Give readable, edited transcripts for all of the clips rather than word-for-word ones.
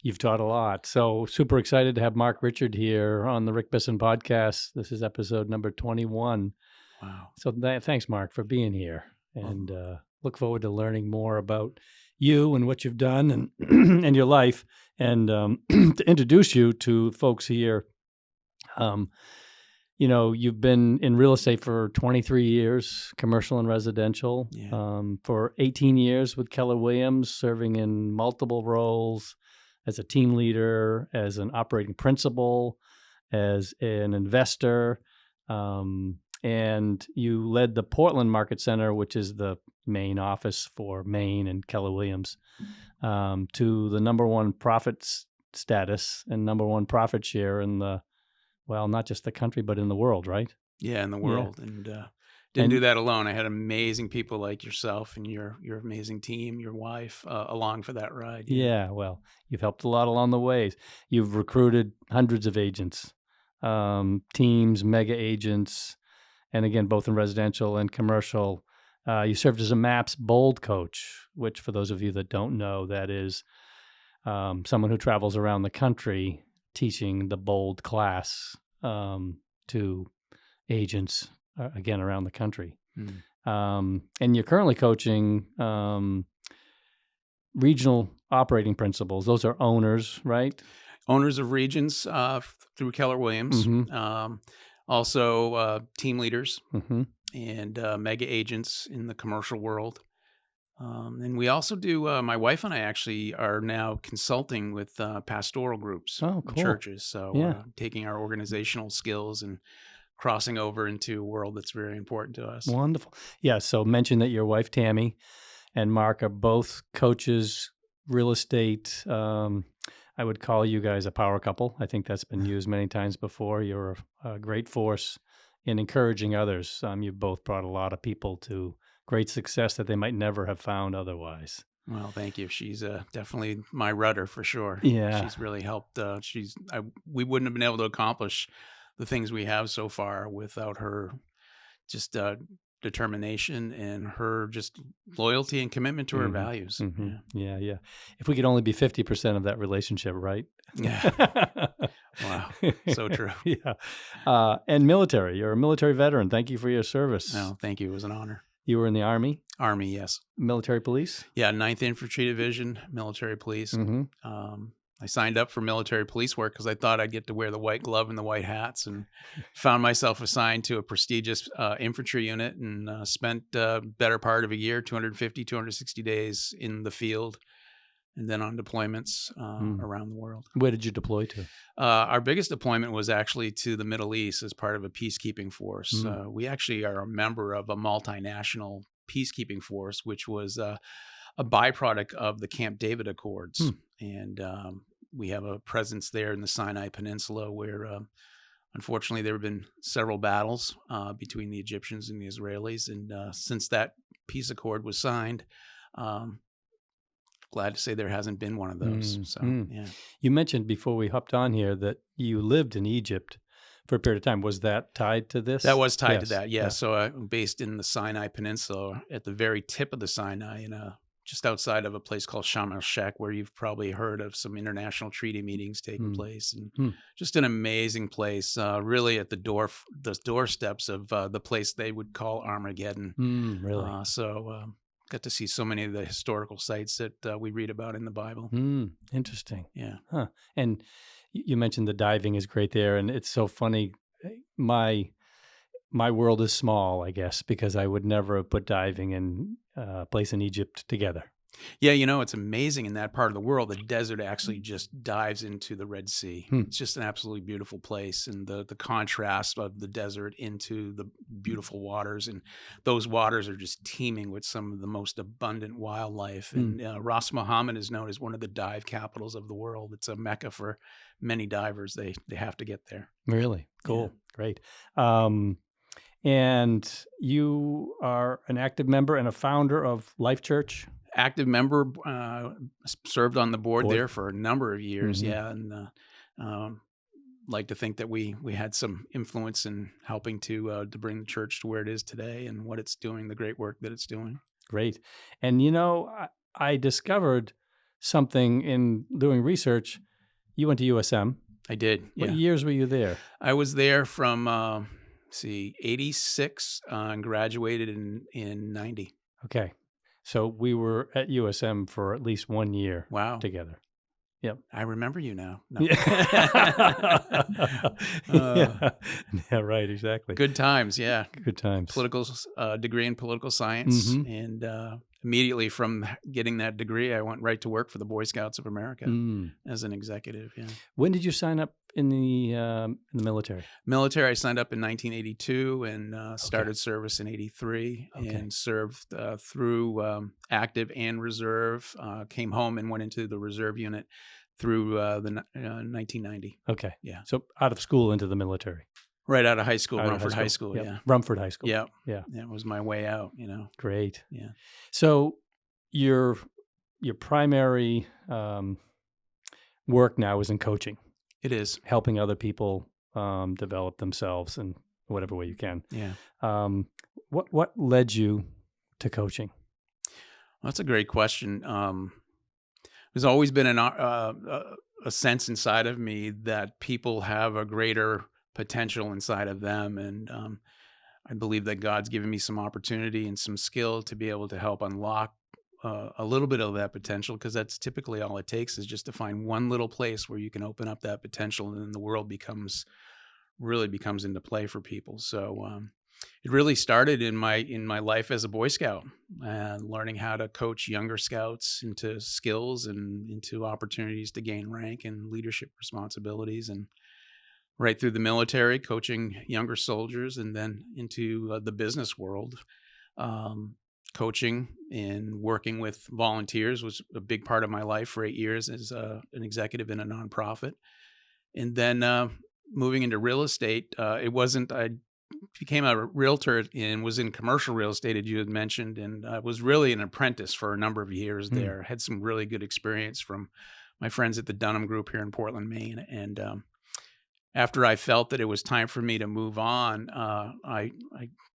You've taught a lot. So super excited to have Mark Richard here on the Rick Bisson podcast. This is episode number 21. Wow. So thanks, Mark, for being here. And Well, look forward to learning more about you and what you've done and, and your life. And to introduce you to folks here, you've been in real estate for 23 years, commercial and residential, yeah. for 18 years with Keller Williams, serving in multiple roles as a team leader, as an operating principal, as an investor. And you led the Portland Market Center, which is the main office for Maine and Keller Williams, to the number one status and number one profit share in not just the country, but in the world, right? Yeah, in the Yeah. world. And didn't do And that alone. I had amazing people like yourself and your amazing team, your wife, along for that ride. yeah, well, you've helped a lot along the ways. You've recruited hundreds of agents, teams, mega agents, and again, both in residential and commercial. You served as a MAPS Bold coach, which for those of you that don't know, that is someone who travels around the country teaching the Bold class to agents, again, around the country. And you're currently coaching regional operating principals. Those are owners, right? Owners of regions through Keller Williams. Mm-hmm. Also team leaders Mm-hmm. and mega agents in the commercial world. And we also do, my wife and I actually are now consulting with pastoral groups Oh, and cool. churches. So Yeah. taking our organizational skills and crossing over into a world that's very important to us. Wonderful. Yeah. So mention that your wife, Tammy, and Mark are both coaches, real estate. I would call you guys a power couple. I think that's been used many times before. You're a great force in encouraging others. You've both brought a lot of people to great success that they might never have found otherwise. Well, thank you. She's definitely my rudder for sure. Yeah. She's really helped. We wouldn't have been able to accomplish the things we have so far without her just determination and her just loyalty and commitment to her values. Mm-hmm. Yeah. If we could only be 50% of that relationship, right? Yeah. Wow. So true. Yeah. And military. You're a military veteran. Thank you for your service. No, thank you. It was an honor. You were in the Army? Army, yes. Military police? Yeah, 9th Infantry Division, military police. Mm-hmm. I signed up for military police work because I thought I'd get to wear the white glove and the white hats, and found myself assigned to a prestigious infantry unit and spent better part of a year, 250, 260 days in the field, and then on deployments around the world. Where did you deploy to? Our biggest deployment was actually to the Middle East as part of a peacekeeping force. We actually are a member of a multinational peacekeeping force, which was a byproduct of the Camp David Accords. And we have a presence there in the Sinai Peninsula where, unfortunately, there have been several battles between the Egyptians and the Israelis. And since that peace accord was signed, glad to say there hasn't been one of those. Yeah. You mentioned before we hopped on here that you lived in Egypt for a period of time. Was that tied to this? That was tied to Yes. that, yeah. So I'm based in the Sinai Peninsula at the very tip of the Sinai just outside of a place called Sharm el-Sheikh, where you've probably heard of some international treaty meetings taking place. And just an amazing place, really at the doorsteps of the place they would call Armageddon. Really? Got to see so many of the historical sites that we read about in the Bible. Interesting. Yeah. Huh. And you mentioned the diving is great there, and it's so funny. My world is small, I guess, because I would never have put diving and a place in Egypt together. Yeah, it's amazing in that part of the world. The desert actually just dives into the Red Sea. It's just an absolutely beautiful place, and the contrast of the desert into the beautiful waters, and those waters are just teeming with some of the most abundant wildlife. And Ras Mohammed is known as one of the dive capitals of the world. It's a mecca for many divers. They have to get there. Really? Cool. Yeah. Great. And you are an active member and a founder of Life Church? Active member, served on the board there for a number of years. Yeah. And like to think that we had some influence in helping to bring the church to where it is today and what it's doing, the great work that it's doing. Great. And I discovered something in doing research. You went to USM. I did. What Yeah. years were you there? I was there from, 86, and graduated in 90. Okay. So we were at USM for at least 1 year Wow. together. Yep. I remember you now. No. Yeah. Yeah. Yeah, right, exactly. Good times. Yeah. Good times. Degree in political science. Mhm. And immediately from getting that degree, I went right to work for the Boy Scouts of America as an executive. Yeah. When did you sign up in the military? Military, I signed up in 1982 and started service in 83 Okay. and served through active and reserve, came home and went into the reserve unit through 1990. Okay. Yeah. So out of school into the military. Right out of high school, Out of Rumford High School. Yep. Yeah. Rumford High School. Yeah. Yeah. That was my way out, Great. Yeah. So your primary work now is in coaching, It is. helping other people develop themselves in whatever way you can. Yeah. What led you to coaching? Well, that's a great question. There's always been a sense inside of me that people have a greater potential inside of them. And I believe that God's given me some opportunity and some skill to be able to help unlock a little bit of that potential, because that's typically all it takes, is just to find one little place where you can open up that potential, and then the world really becomes into play for people. So it really started in my life as a Boy Scout, and learning how to coach younger scouts into skills and into opportunities to gain rank and leadership responsibilities, and right through the military, coaching younger soldiers, and then into the business world. Coaching and working with volunteers was a big part of my life for 8 years as an executive in a nonprofit. And then moving into real estate, I became a realtor and was in commercial real estate, as you had mentioned, and I was really an apprentice for a number of years there. Had some really good experience from my friends at the Dunham Group here in Portland, Maine. And after I felt that it was time for me to move on, I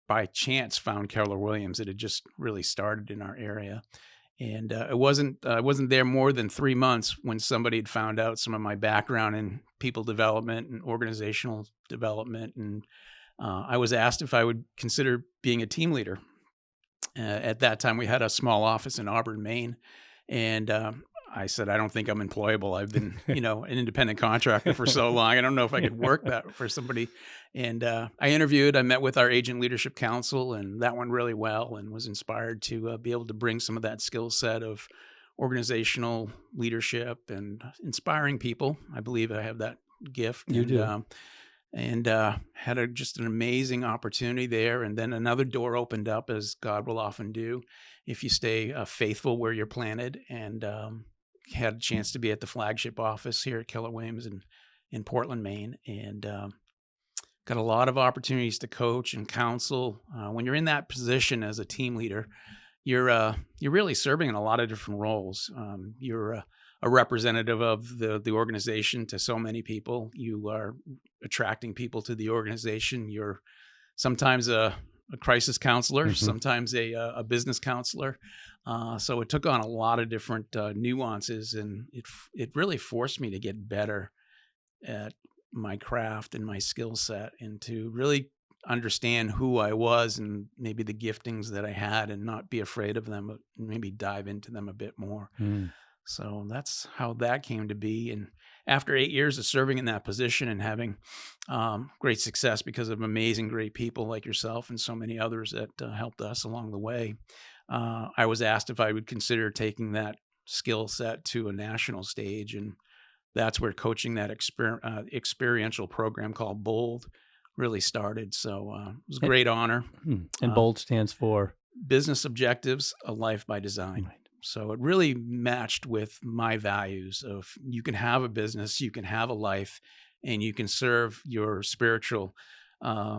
by chance found Keller Williams. It had just really started in our area. And I wasn't there more than 3 months when somebody had found out some of my background in people development and organizational development. And I was asked if I would consider being a team leader. At that time, we had a small office in Auburn, Maine. And I said, I don't think I'm employable. I've been, an independent contractor for so long. I don't know if I could work that for somebody. And I interviewed. I met with our Agent Leadership Council, and that went really well, and was inspired to be able to bring some of that skill set of organizational leadership and inspiring people. I believe I have that gift. You do. And had just an amazing opportunity there. And then another door opened up, as God will often do, if you stay faithful where you're planted. And had a chance to be at the flagship office here at Keller Williams in Portland, Maine, and got a lot of opportunities to coach and counsel. When you're in that position as a team leader, you're really serving in a lot of different roles. You're a representative of the organization to so many people. You are attracting people to the organization. You're sometimes a crisis counselor, sometimes a business counselor. So it took on a lot of different nuances, and it really forced me to get better at my craft and my skill set, and to really understand who I was and maybe the giftings that I had, and not be afraid of them, but maybe dive into them a bit more. So that's how that came to be. And after 8 years of serving in that position and having great success because of amazing, great people like yourself and so many others that helped us along the way, I was asked if I would consider taking that skill set to a national stage. And that's where coaching that experiential program called BOLD really started. So it was a great honor. And BOLD stands for? Business Objectives, A Life by Design. Right. So it really matched with my values of, you can have a business, you can have a life, and you can serve your spiritual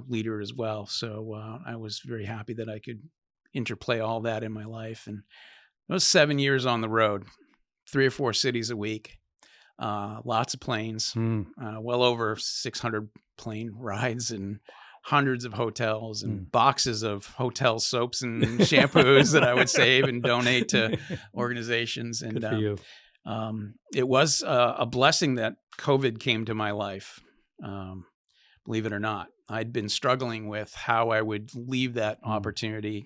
leader as well. So I was very happy that I could interplay all that in my life. And it was 7 years on the road, 3 or 4 cities a week, lots of planes, well over 600 plane rides, and hundreds of hotels, and boxes of hotel soaps and shampoos that I would save and donate to organizations. And good for you. It was a blessing that COVID came to my life. Believe it or not, I'd been struggling with how I would leave that opportunity.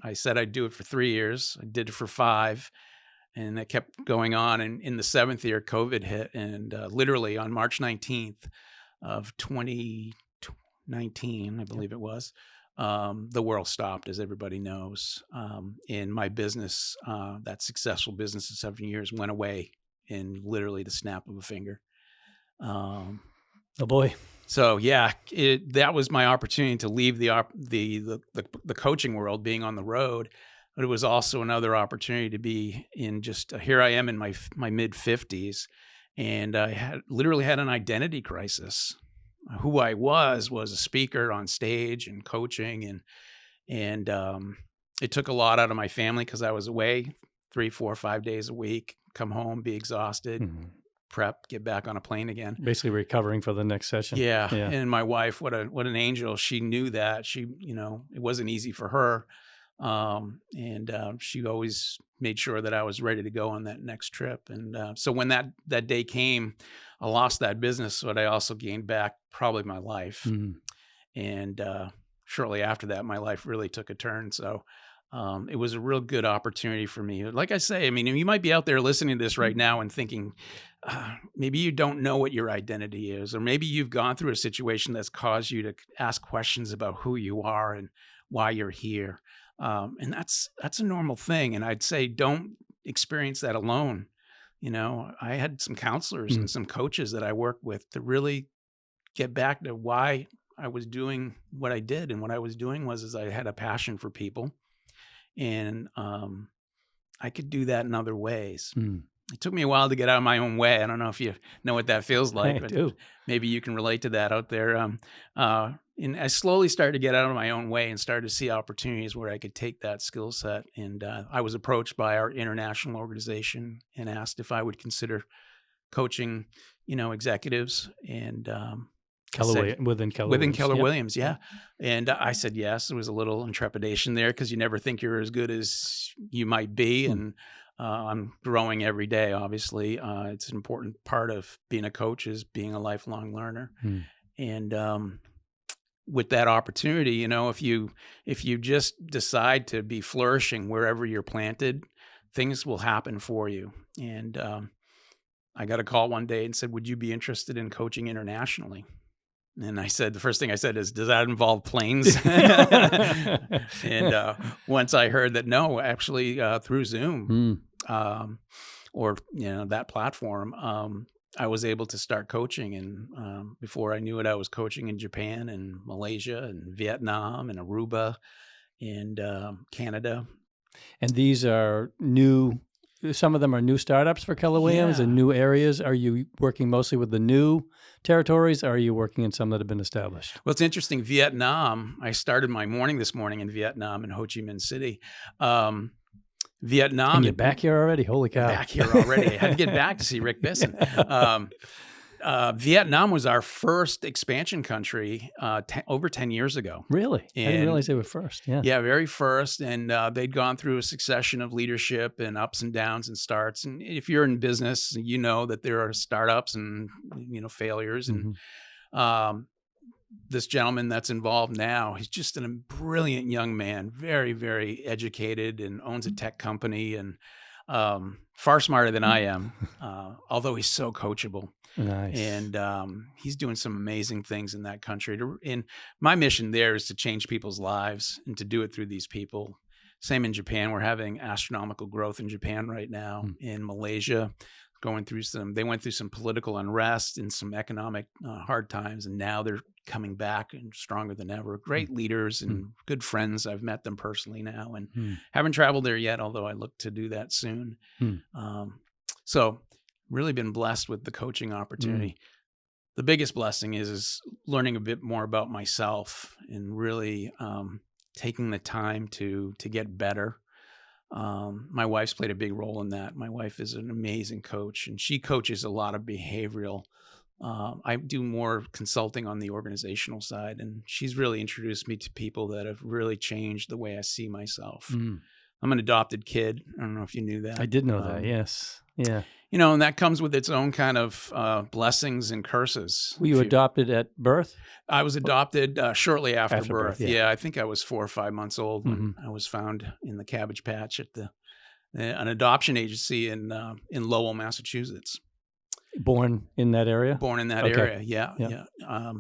I said I'd do it for 3 years. I did it for 5, and it kept going on. And in the 7th year, COVID hit, and literally on March 19th of 2019, I believe it was, the world stopped, as everybody knows. And my business, that successful business of 7 years, went away in literally the snap of a finger. Oh boy. So yeah, that was my opportunity to leave the coaching world, being on the road, but it was also another opportunity to be in just here I am in my mid 50s, and I literally had an identity crisis. Who I was a speaker on stage and coaching, and it took a lot out of my family because I was away 3, 4, 5 days a week, come home, be exhausted, prep, get back on a plane again. Basically recovering for the next session. Yeah. And my wife, what an angel. She knew that. She, it wasn't easy for her. And she always made sure that I was ready to go on that next trip. And so when that day came, I lost that business, but I also gained back probably my life. And shortly after that, my life really took a turn. So it was a real good opportunity for me. Like I say, I mean, you might be out there listening to this right now and thinking, maybe you don't know what your identity is, or maybe you've gone through a situation that's caused you to ask questions about who you are and why you're here. And that's a normal thing. And I'd say don't experience that alone. I had some counselors and some coaches that I worked with to really get back to why I was doing what I did. And what I was doing was I had a passion for people, and I could do that in other ways. It took me a while to get out of my own way. I don't know if you know what that feels like, but maybe you can relate to that out there. And I slowly started to get out of my own way and started to see opportunities where I could take that skill set. And I was approached by our international organization and asked if I would consider coaching, executives, and within Keller Williams. Yeah. And I said yes. There was a little trepidation there because you never think you're as good as you might be. And I'm growing every day, obviously. It's an important part of being a coach is being a lifelong learner. And with that opportunity, if you just decide to be flourishing wherever you're planted, things will happen for you. And I got a call one day and said, would you be interested in coaching internationally? And I said, the first thing I said is, does that involve planes? And once I heard that, no, actually through Zoom or, that platform, I was able to start coaching. And before I knew it, I was coaching in Japan and Malaysia and Vietnam and Aruba and Canada. And these are new. Some of them are new startups for Keller Williams and new areas. Are you working mostly with the new territories, or are you working in some that have been established? Well, it's interesting. Vietnam, I started my morning this morning in Vietnam in Ho Chi Minh City. Vietnam. And you're back here already? Holy cow. Back here already. I had to get back to see Rick Bisson. Vietnam was our first expansion country over 10 years ago. Really? I didn't realize they were first. Yeah. Yeah, very first. And they'd gone through a succession of leadership and ups and downs and starts. And if you're in business, you know that there are startups and, failures. And this gentleman that's involved now, he's just a brilliant young man, very, very educated, and owns a tech company, and far smarter than I am, although he's so coachable. Nice. And he's doing some amazing things in that country. And my mission there is to change people's lives and to do it through these people. Same in Japan. We're having astronomical growth in Japan right now. In Malaysia, they went through some political unrest and some economic hard times, and now they're coming back and stronger than ever. Great leaders and good friends. I've met them personally now, and haven't traveled there yet, although I look to do that soon. So really been blessed with the coaching opportunity. The biggest blessing is learning a bit more about myself and really taking the time to get better. My wife's played a big role in that. My wife is an amazing coach, and she coaches a lot of behavioral. I do more consulting on the organizational side, and she's really introduced me to people that have really changed the way I see myself. I'm an adopted kid. I don't know if you knew that. I did know that. Yes. Yeah. And that comes with its own kind of blessings and curses. Were you adopted at birth? I was adopted shortly after After birth, birth. yeah. I think I was 4 or 5 months old when I was found in the cabbage patch at an adoption agency in Lowell, Massachusetts. Born in that area? Born in that Okay. area, yeah.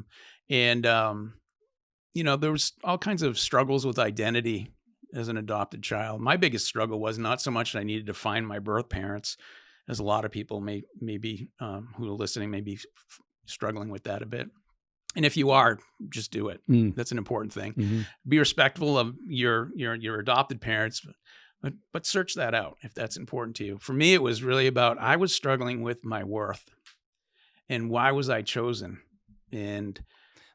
And there was all kinds of struggles with identity as an adopted child. My biggest struggle was not so much that I needed to find my birth parents, as a lot of people may be who are listening may be struggling with that a bit. And if you are, just do it. That's an important thing. Be respectful of your adopted parents, but search that out if that's important to you. For me, it was really about, I was struggling with my worth and why was I chosen? And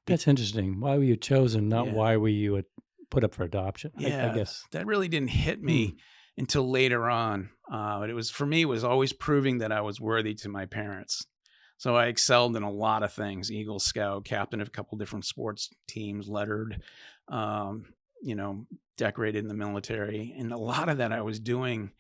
That's interesting. Why were you chosen, not why were you put up for adoption? I guess that really didn't hit me until later on. But for me, it was always proving that I was worthy to my parents. So I excelled in a lot of things: Eagle Scout, captain of a couple different sports teams, lettered, decorated in the military. And a lot of that I was doing,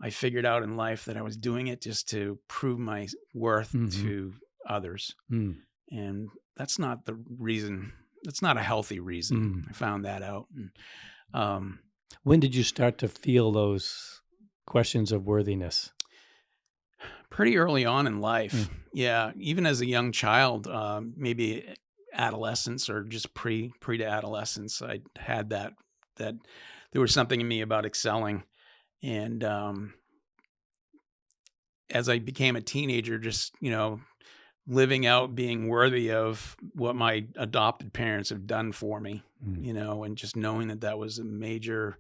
I figured out in life that I was doing it just to prove my worth to others. And that's not the reason. That's not a healthy reason. I found that out. And, when did you start to feel those questions of worthiness? Pretty early on in life. Yeah. Even as a young child, maybe adolescence or just pre to adolescence, I had that there was something in me about excelling. And as I became a teenager, just, living out being worthy of what my adopted parents have done for me, and just knowing that was a major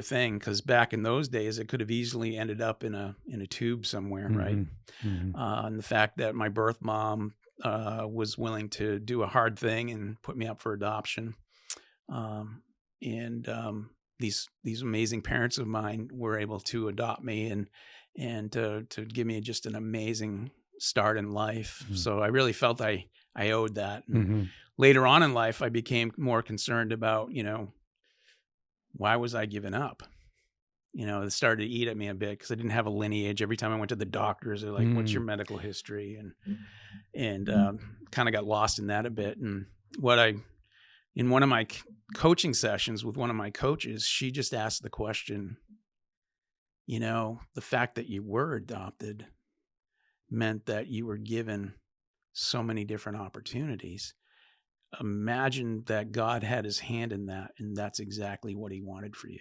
thing, because back in those days it could have easily ended up in a tube somewhere, right? And the fact that my birth mom was willing to do a hard thing and put me up for adoption, and these amazing parents of mine were able to adopt me and to give me just an amazing start in life. So I really felt I owed that. Later on in life, I became more concerned about, why was I giving up? It started to eat at me a bit because I didn't have a lineage. Every time I went to the doctors, they're like, "What's your medical history?" And kind of got lost in that a bit. And in one of my coaching sessions with one of my coaches, she just asked the question, the fact that you were adopted meant that you were given so many different opportunities. Imagine that God had his hand in that, and that's exactly what he wanted for you.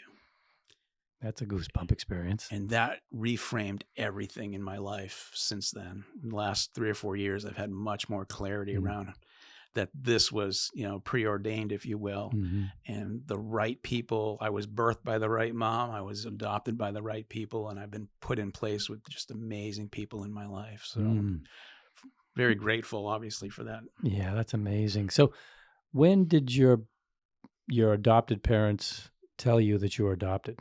That's a goosebump experience. And that reframed everything in my life since then. In the last 3 or 4 years, I've had much more clarity around that this was, preordained, if you will, and the right people. I was birthed by the right mom. I was adopted by the right people, and I've been put in place with just amazing people in my life. So I'm very grateful, obviously, for that. Yeah, that's amazing. So when did your adopted parents tell you that you were adopted?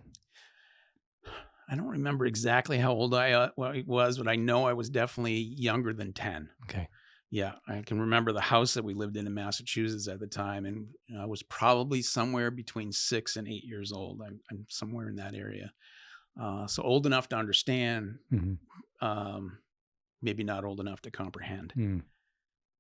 I don't remember exactly how old I was, but I know I was definitely younger than 10. Okay. Yeah, I can remember the house that we lived in Massachusetts at the time, and I was probably somewhere between 6 and 8 years old. I'm somewhere in that area, so old enough to understand, maybe not old enough to comprehend.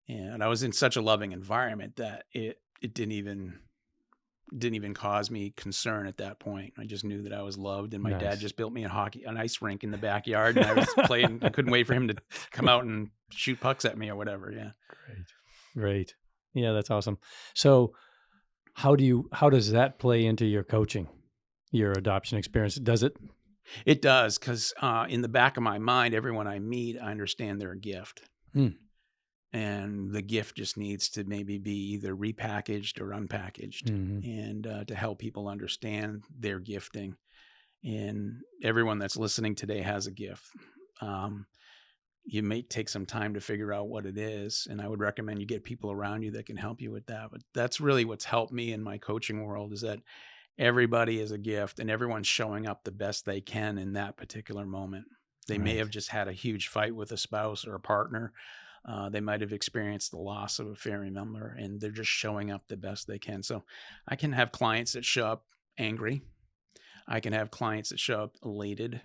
And I was in such a loving environment that it didn't even cause me concern at that point. I just knew that I was loved, and my dad just built me an ice rink in the backyard, and I was playing. I couldn't wait for him to come out and shoot pucks at me or whatever. Yeah. Great. Yeah, that's awesome. So how does that play into your coaching, your adoption experience? Does it? It does, because in the back of my mind, everyone I meet, I understand they're a gift. And the gift just needs to maybe be either repackaged or unpackaged, and to help people understand their gifting. And everyone that's listening today has a gift. You may take some time to figure out what it is, and I would recommend you get people around you that can help you with that. But that's really what's helped me in my coaching world, is that everybody is a gift, and everyone's showing up the best they can in that particular moment. They may have just had a huge fight with a spouse or a partner. They might have experienced the loss of a family member, and they're just showing up the best they can. So I can have clients that show up angry. I can have clients that show up elated.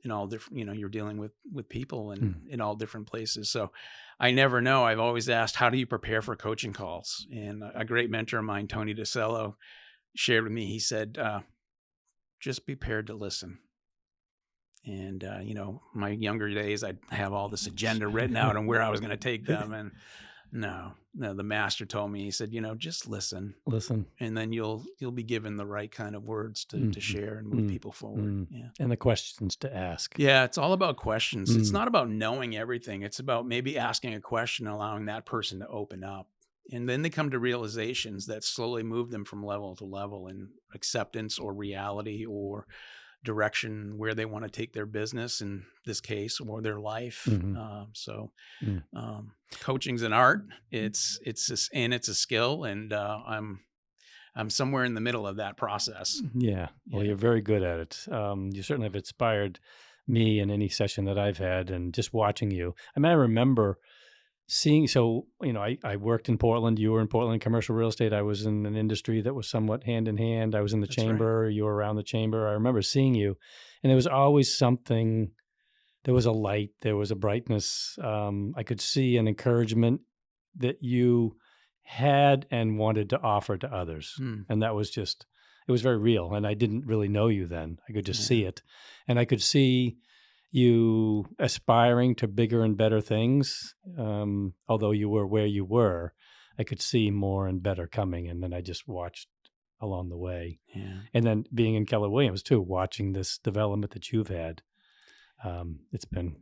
in all different, you're dealing with people and Mm. in all different places. So I never know. I've always asked, how do you prepare for coaching calls? And a great mentor of mine, Tony DeCello, shared with me, he said, just be prepared to listen. And, my younger days, I'd have all this agenda written out on where I was going to take them. And no, the master told me, he said, just listen, Listen. and then you'll be given the right kind of words to Mhm. share and move Mm. people forward. Mm. Yeah. And the questions to ask. Yeah. It's all about questions. It's Mm. not about knowing everything. It's about maybe asking a question, allowing that person to open up. And then they come to realizations that slowly move them from level to level in acceptance or reality or direction where they want to take their business in this case or their life. Mhm. Mm. Coaching's an art. It's a skill, and I'm somewhere in the middle of that process. Yeah. Well, Yeah. you're very good at it. You certainly have inspired me in any session that I've had, and just watching you. I mean, I remember seeing, so, I worked in Portland. You were in Portland, commercial real estate. I was in an industry that was somewhat hand in hand. I was in the That's right. chamber. You were around the chamber. I remember seeing you, and there was always something. There was a light. There was a brightness. I could see an encouragement that you had and wanted to offer to others, Hmm. and that was just. It was very real, and I didn't really know you then. I could just Yeah. see it, and I could see you aspiring to bigger and better things. Although you were where you were, I could see more and better coming, and then I just watched along the way. Yeah. And then being in Keller Williams too, watching this development that you've had, it's been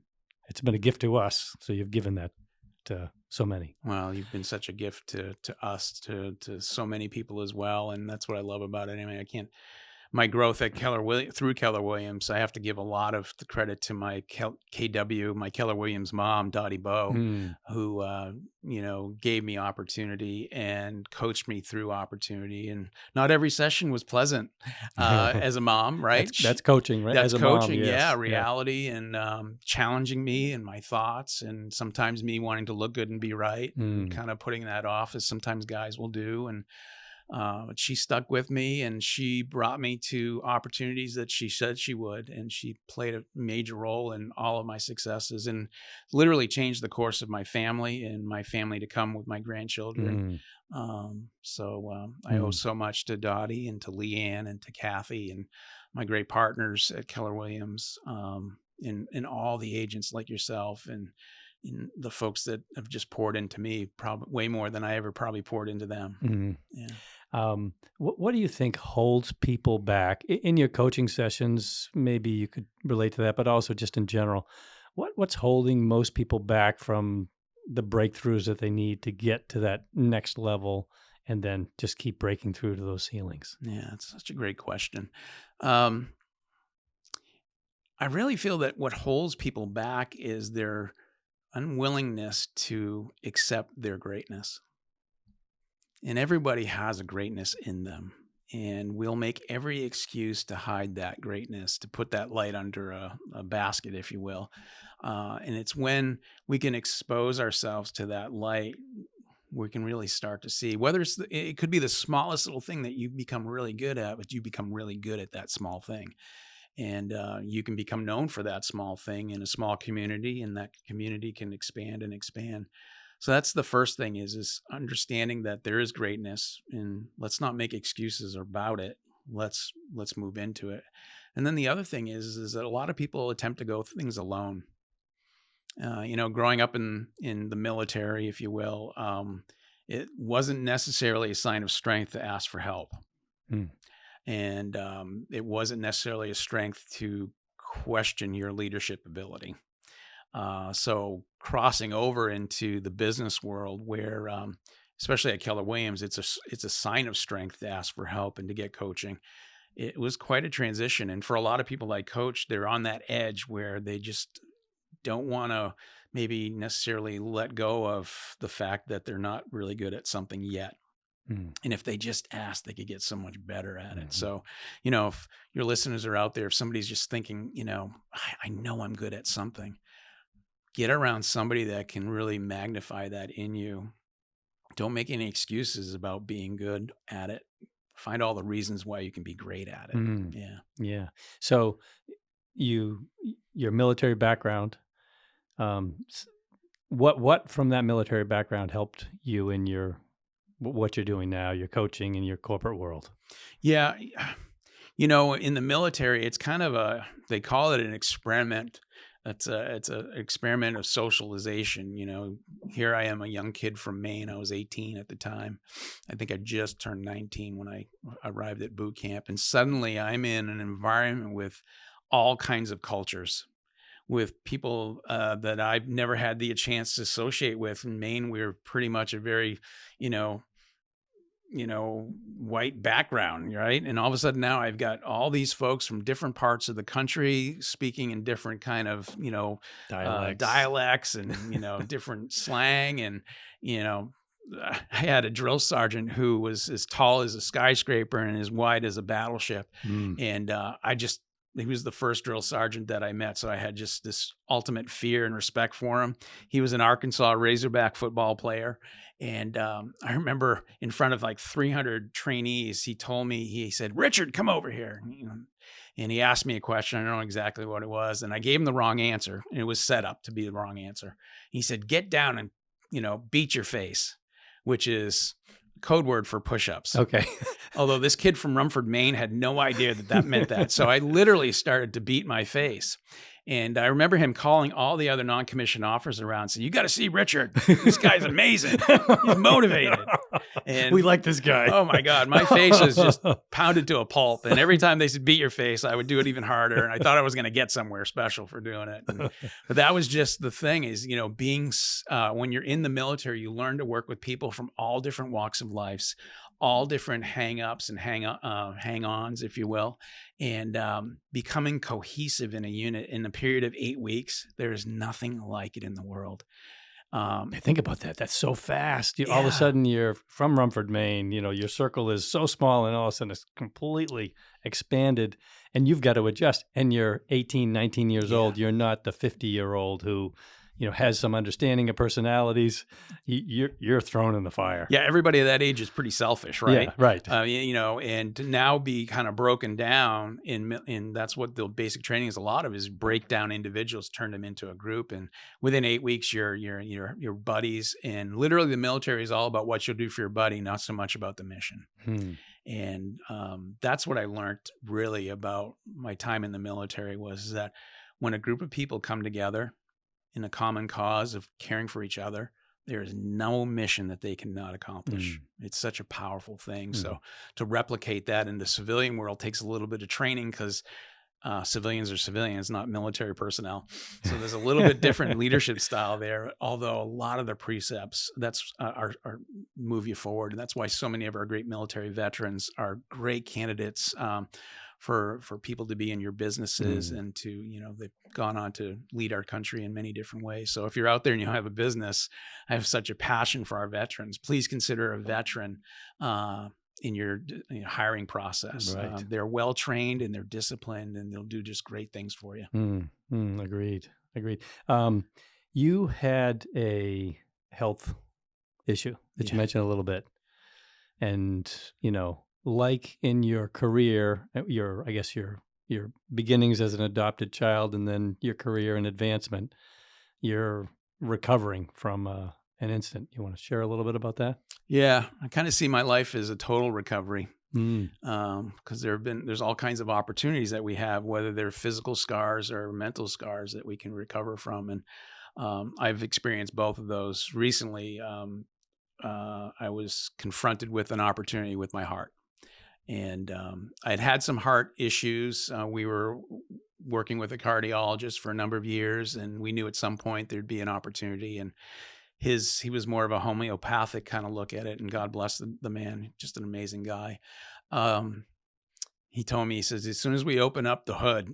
a gift to us. So you've given that to so many. Well, you've been such a gift to us, to so many people as well, and that's what I love about it. I mean, I can't my growth at through Keller Williams, I have to give a lot of the credit to my KW, my Keller Williams mom, Dottie Bowe, Mm. who gave me opportunity and coached me through opportunity. And not every session was pleasant as a mom, right? That's coaching, right? That's As a mom, coaching, yeah, yes, yeah. reality and challenging me and my thoughts, and sometimes me wanting to look good and be right, and Mm. kind of putting that off as sometimes guys will do. And she stuck with me, and she brought me to opportunities that she said she would. And she played a major role in all of my successes and literally changed the course of my family and my family to come with my grandchildren. Mm. I owe Mm. so much to Dottie and to Leanne and to Kathy and my great partners at Keller Williams, and all the agents like yourself and in the folks that have just poured into me, probably way more than I ever probably poured into them. Mm. Yeah. What do you think holds people back in your coaching sessions? Maybe you could relate to that, but also just in general, what's holding most people back from the breakthroughs that they need to get to that next level, and then just keep breaking through to those ceilings? Yeah, it's such a great question. Um, I really feel that what holds people back is their unwillingness to accept their greatness. And everybody has a greatness in them. And we'll make every excuse to hide that greatness, to put that light under a basket, if you will. And it's when we can expose ourselves to that light, we can really start to see whether it could be the smallest little thing that you become really good at, but you become really good at that small thing. And you can become known for that small thing in a small community, and that community can expand and expand. So that's the first thing is understanding that there is greatness, and let's not make excuses about it. Let's move into it. And then the other thing is that a lot of people attempt to go through things alone. Growing up in the military, if you will, it wasn't necessarily a sign of strength to ask for help, Mm. and it wasn't necessarily a strength to question your leadership ability. So crossing over into the business world, where especially at Keller Williams, it's a sign of strength to ask for help and to get coaching. It was quite a transition, and for a lot of people I coach, they're on that edge where they just don't want to maybe necessarily let go of the fact that they're not really good at something yet. Mm. And if they just ask, they could get so much better at it. Mhm. So, if your listeners are out there, if somebody's just thinking, I know I'm good at something, get around somebody that can really magnify that in you. Don't make any excuses about being good at it. Find all the reasons why you can be great at it. Mm. Yeah. Yeah. So your military background. What from that military background helped you in what you're doing now, your coaching in your corporate world? Yeah. In the military, it's kind of they call it an experiment. It's a experiment of socialization. Here I am, a young kid from Maine. I was 18 at the time. I think I just turned 19 when I arrived at boot camp. And suddenly I'm in an environment with all kinds of cultures, with people that I've never had the chance to associate with. In Maine, we're pretty much a very, you know, white background, right? And all of a sudden now I've got all these folks from different parts of the country speaking in different kind of, Dialects. dialects and, different slang. And, you know, I had a drill sergeant who was as tall as a skyscraper and as wide as a battleship. Mm. And he was the first drill sergeant that I met. So I had just this ultimate fear and respect for him. He was an Arkansas Razorback football player. And I remember in front of like 300 trainees, he said, "Richard, come over here." And he asked me a question. I don't know exactly what it was. And I gave him the wrong answer. And it was set up to be the wrong answer. He said, "Get down and, beat your face," which is code word for push-ups. Okay. Although this kid from Rumford, Maine had no idea that meant that. So I literally started to beat my face. And I remember him calling all the other non-commissioned officers around and saying, "You got to see Richard. This guy's amazing. He's motivated." And We like this guy. oh my God, my face was just pounded to a pulp. And every time they said, "Beat your face," I would do it even harder. And I thought I was going to get somewhere special for doing it. But that was just the thing is, when you're in the military, you learn to work with people from all different walks of life, all different hang-ups and hang-ons, if you will, and becoming cohesive in a unit in a period of 8 weeks. There is nothing like it in the world. Think about that. That's so fast. All of a Yeah. sudden, you're from Rumford, Maine. Your circle is so small, and all of a sudden, it's completely expanded, and you've got to adjust. And you're 18, 19 years Yeah. old. You're not the 50-year-old who, has some understanding of personalities. You're thrown in the fire. Yeah, everybody at that age is pretty selfish, right? Yeah, right. And to now be kind of broken down in that's what the basic training is a lot of, is break down individuals, turn them into a group, and within 8 weeks you're buddies. And literally, the military is all about what you'll do for your buddy, not so much about the mission. And that's what I learned really about my time in the military, was that when a group of people come together in a common cause of caring for each other, there is no mission that they cannot accomplish. It's such a powerful thing. So to replicate that in the civilian world takes a little bit of training, because civilians are civilians, not military personnel. So there's a little bit different leadership style there, although a lot of the precepts are move you forward. And that's why so many of our great military veterans are great candidates for people to be in your businesses, and to, they've gone on to lead our country in many different ways. So if you're out there and you have a business, I have such a passion for our veterans. Please consider a veteran in your hiring process. Right. They're well trained and they're disciplined, and they'll do just great things for you. Agreed. You had a health issue that you mentioned a little bit, and like in your career, your beginnings as an adopted child, and then your career and advancement, you're recovering from an incident. You want to share a little bit about that? Yeah, I kind of see my life as a total recovery, Mm. because there's all kinds of opportunities that we have, whether they're physical scars or mental scars that we can recover from. And I've experienced both of those recently. I was confronted with an opportunity with my heart. And I'd had some heart issues. We were working with a cardiologist for a number of years, and we knew at some point there'd be an opportunity. And he was more of a homeopathic kind of look at it. And God bless the man, just an amazing guy. He told me, he says, "As soon as we open up the hood,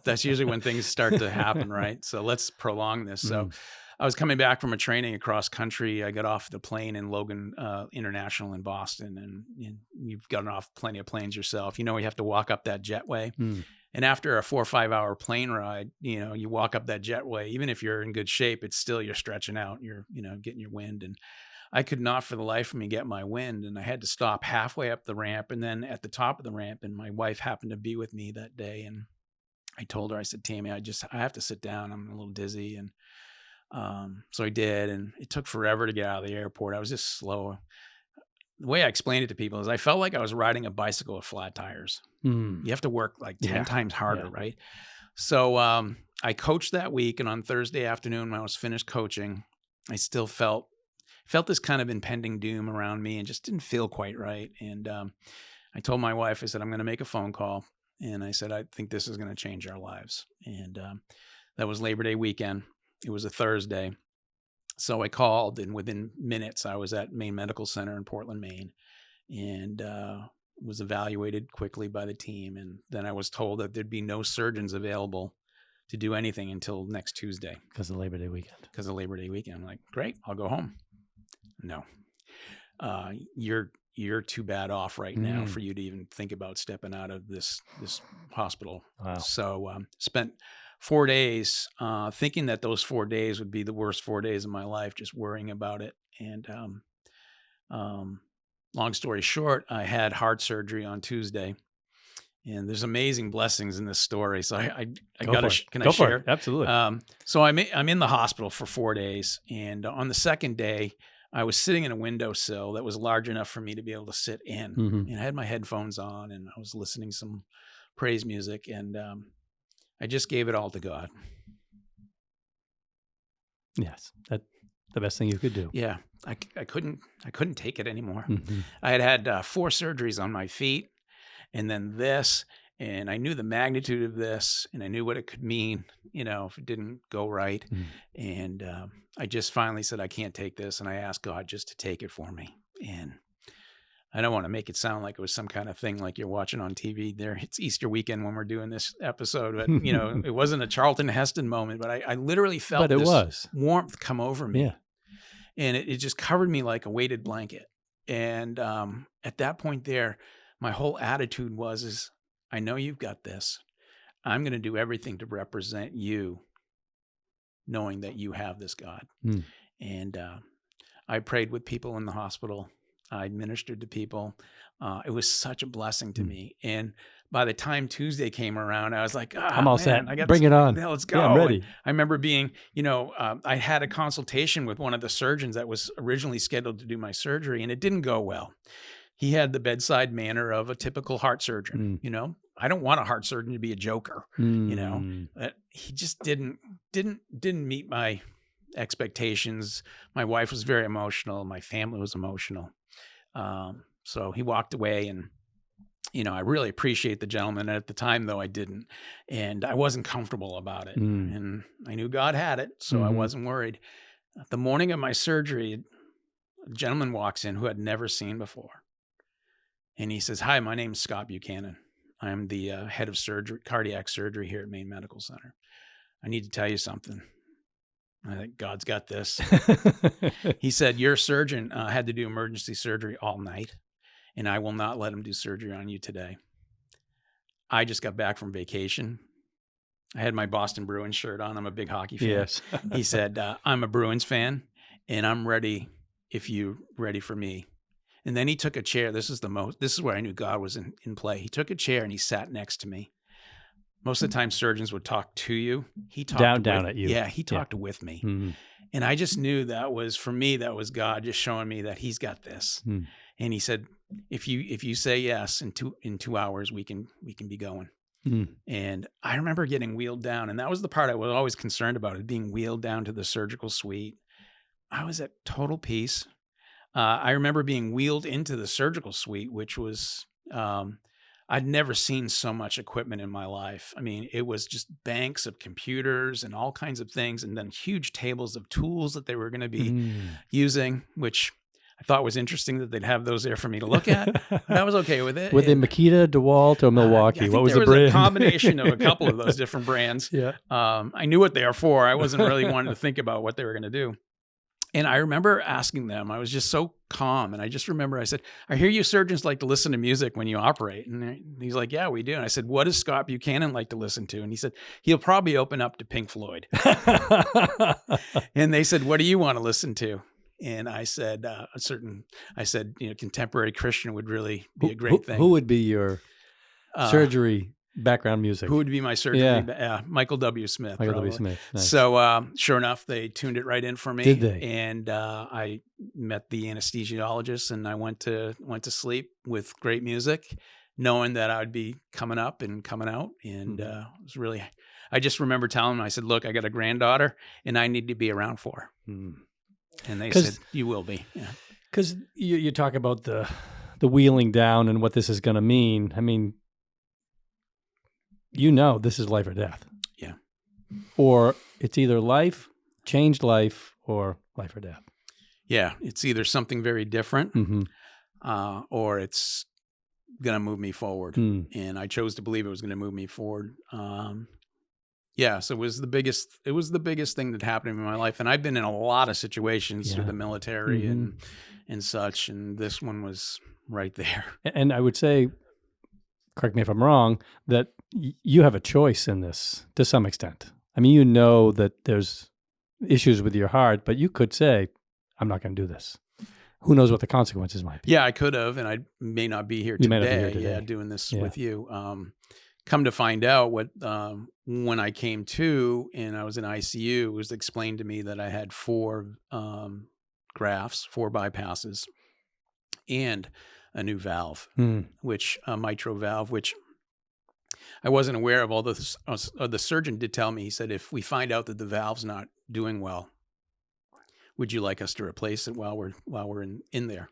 that's usually when things start to happen, right? So let's prolong this." So I was coming back from a training across country. I got off the plane in Logan International in Boston, and you've gotten off plenty of planes yourself. You have to walk up that jetway. And after a 4 or 5 hour plane ride, you walk up that jetway, even if you're in good shape, it's still, you're stretching out, you're, getting your wind. And I could not for the life of me get my wind. And I had to stop halfway up the ramp and then at the top of the ramp. And my wife happened to be with me that day. And I told her, I said, Tammy, I have to sit down. I'm a little dizzy. And so I did, and it took forever to get out of the airport. I was just slow. The way I explained it to people is I felt like I was riding a bicycle with flat tires. Mm. You have to work like 10 times harder, Yeah. right? So I coached that week, and on Thursday afternoon when I was finished coaching, I still felt this kind of impending doom around me and just didn't feel quite right. And I told my wife, I said, I'm going to make a phone call. And I said, I think this is going to change our lives. And that was Labor Day weekend. It was a Thursday. So I called, and within minutes, I was at Maine Medical Center in Portland, Maine, and was evaluated quickly by the team. And then I was told that there'd be no surgeons available to do anything until next Tuesday. Because of Labor Day weekend. Because of Labor Day weekend. I'm like, great, I'll go home. No, you're too bad off right now for you to even think about stepping out of this hospital. Wow. So spent 4 days thinking that those 4 days would be the worst 4 days of my life, just worrying about it. And long story short, I had heart surgery on Tuesday. And there's amazing blessings in this story. So I got to, can I share? Absolutely. So I'm in the hospital for 4 days. And on the second day, I was sitting in a windowsill that was large enough for me to be able to sit in. And I had my headphones on, and I was listening to some praise music, and I just gave it all to God. Yes. That's the best thing you could do. Yeah. I couldn't take it anymore. I had 4 surgeries on my feet, and then this, and I knew the magnitude of this, and I knew what it could mean, if it didn't go right. And I just finally said, I can't take this. And I asked God just to take it for me. And I don't want to make it sound like it was some kind of thing like you're watching on TV there. It's Easter weekend when we're doing this episode, but it wasn't a Charlton Heston moment, but I literally felt this warmth come over me. Yeah. And it just covered me like a weighted blanket. And at that point there, my whole attitude was, I know you've got this. I'm going to do everything to represent you, knowing that you have this, God. And I prayed with people in the hospital. I ministered to people. It was such a blessing to me. And by the time Tuesday came around, I was like, I'm all set. Bring it on. Yeah, let's go. Yeah, I'm ready. And I remember being, I had a consultation with one of the surgeons that was originally scheduled to do my surgery, and it didn't go well. He had the bedside manner of a typical heart surgeon. I don't want a heart surgeon to be a joker. He just didn't meet my expectations. My wife was very emotional. My family was emotional. So he walked away, and I really appreciate the gentleman. At the time, though, I didn't, and I wasn't comfortable about it. And I knew God had it, so I wasn't worried. The morning of my surgery, a gentleman walks in who I'd never seen before. And he says, "Hi, my name's Scott Buchanan. I'm the head of cardiac surgery here at Maine Medical Center. I need to tell you something." I think God's got this. He said, "Your surgeon had to do emergency surgery all night, and I will not let him do surgery on you today. I just got back from vacation. I had my Boston Bruins shirt on. I'm a big hockey fan." Yes. He said, "I'm a Bruins fan, and I'm ready if you're ready for me." And then he took a chair. This is where I knew God was in play. He took a chair and he sat next to me. Most of the time surgeons would talk to you. He talked down at you. Yeah, he talked with me. And I just knew that was God just showing me that he's got this. And he said, if you say yes, in 2 hours, we can be going. And I remember getting wheeled down. And that was the part I was always concerned about, it being wheeled down to the surgical suite. I was at total peace. I remember being wheeled into the surgical suite, which was, I'd never seen so much equipment in my life. I mean, it was just banks of computers and all kinds of things, and then huge tables of tools that they were going to be using, which I thought was interesting that they'd have those there for me to look at. I was okay with it. Were they Makita, DeWalt, or Milwaukee? What was the brand? There was a combination of a couple of those different brands. Yeah. I knew what they are for. I wasn't really wanting to think about what they were going to do. And I remember asking them, I was just so calm. And I just remember I said, "I hear you surgeons like to listen to music when you operate." And he's like, "Yeah, we do." And I said, "What does Scott Buchanan like to listen to?" And he said, "He'll probably open up to Pink Floyd." And they said, "What do you want to listen to?" And I said, contemporary Christian would really be a great thing. Who would be your surgery background music. Who would be my surgery? Yeah. Michael W. Smith. Michael W. probably. Smith. Nice. So sure enough, they tuned it right in for me. Did they? And I met the anesthesiologist, and I went to sleep with great music, knowing that I would be coming up and coming out. And it was really, I just remember telling them, I said, look, I got a granddaughter and I need to be around for her. And they said, you will be. Yeah. Because you talk about the wheeling down and what this is going to mean. I mean, this is life or death. Yeah. Or it's either life, changed life, or life or death. Yeah. It's either something very different or it's going to move me forward. And I chose to believe it was going to move me forward. So it was the biggest thing that happened in my life. And I've been in a lot of situations through the military and such. And this one was right there. And I would say, correct me if I'm wrong, that you have a choice in this to some extent. I mean, you know that there's issues with your heart, but you could say, I'm not going to do this. Who knows what the consequences might be? Yeah, I could have, and I may not be here today. You may not be here today. Yeah, doing this with you. Come to find out, when I came to and I was in ICU, it was explained to me that I had 4 grafts, 4 bypasses, and a new valve, which a mitral valve, which I wasn't aware of. Although the surgeon did tell me, he said, if we find out that the valve's not doing well, would you like us to replace it while we're in there?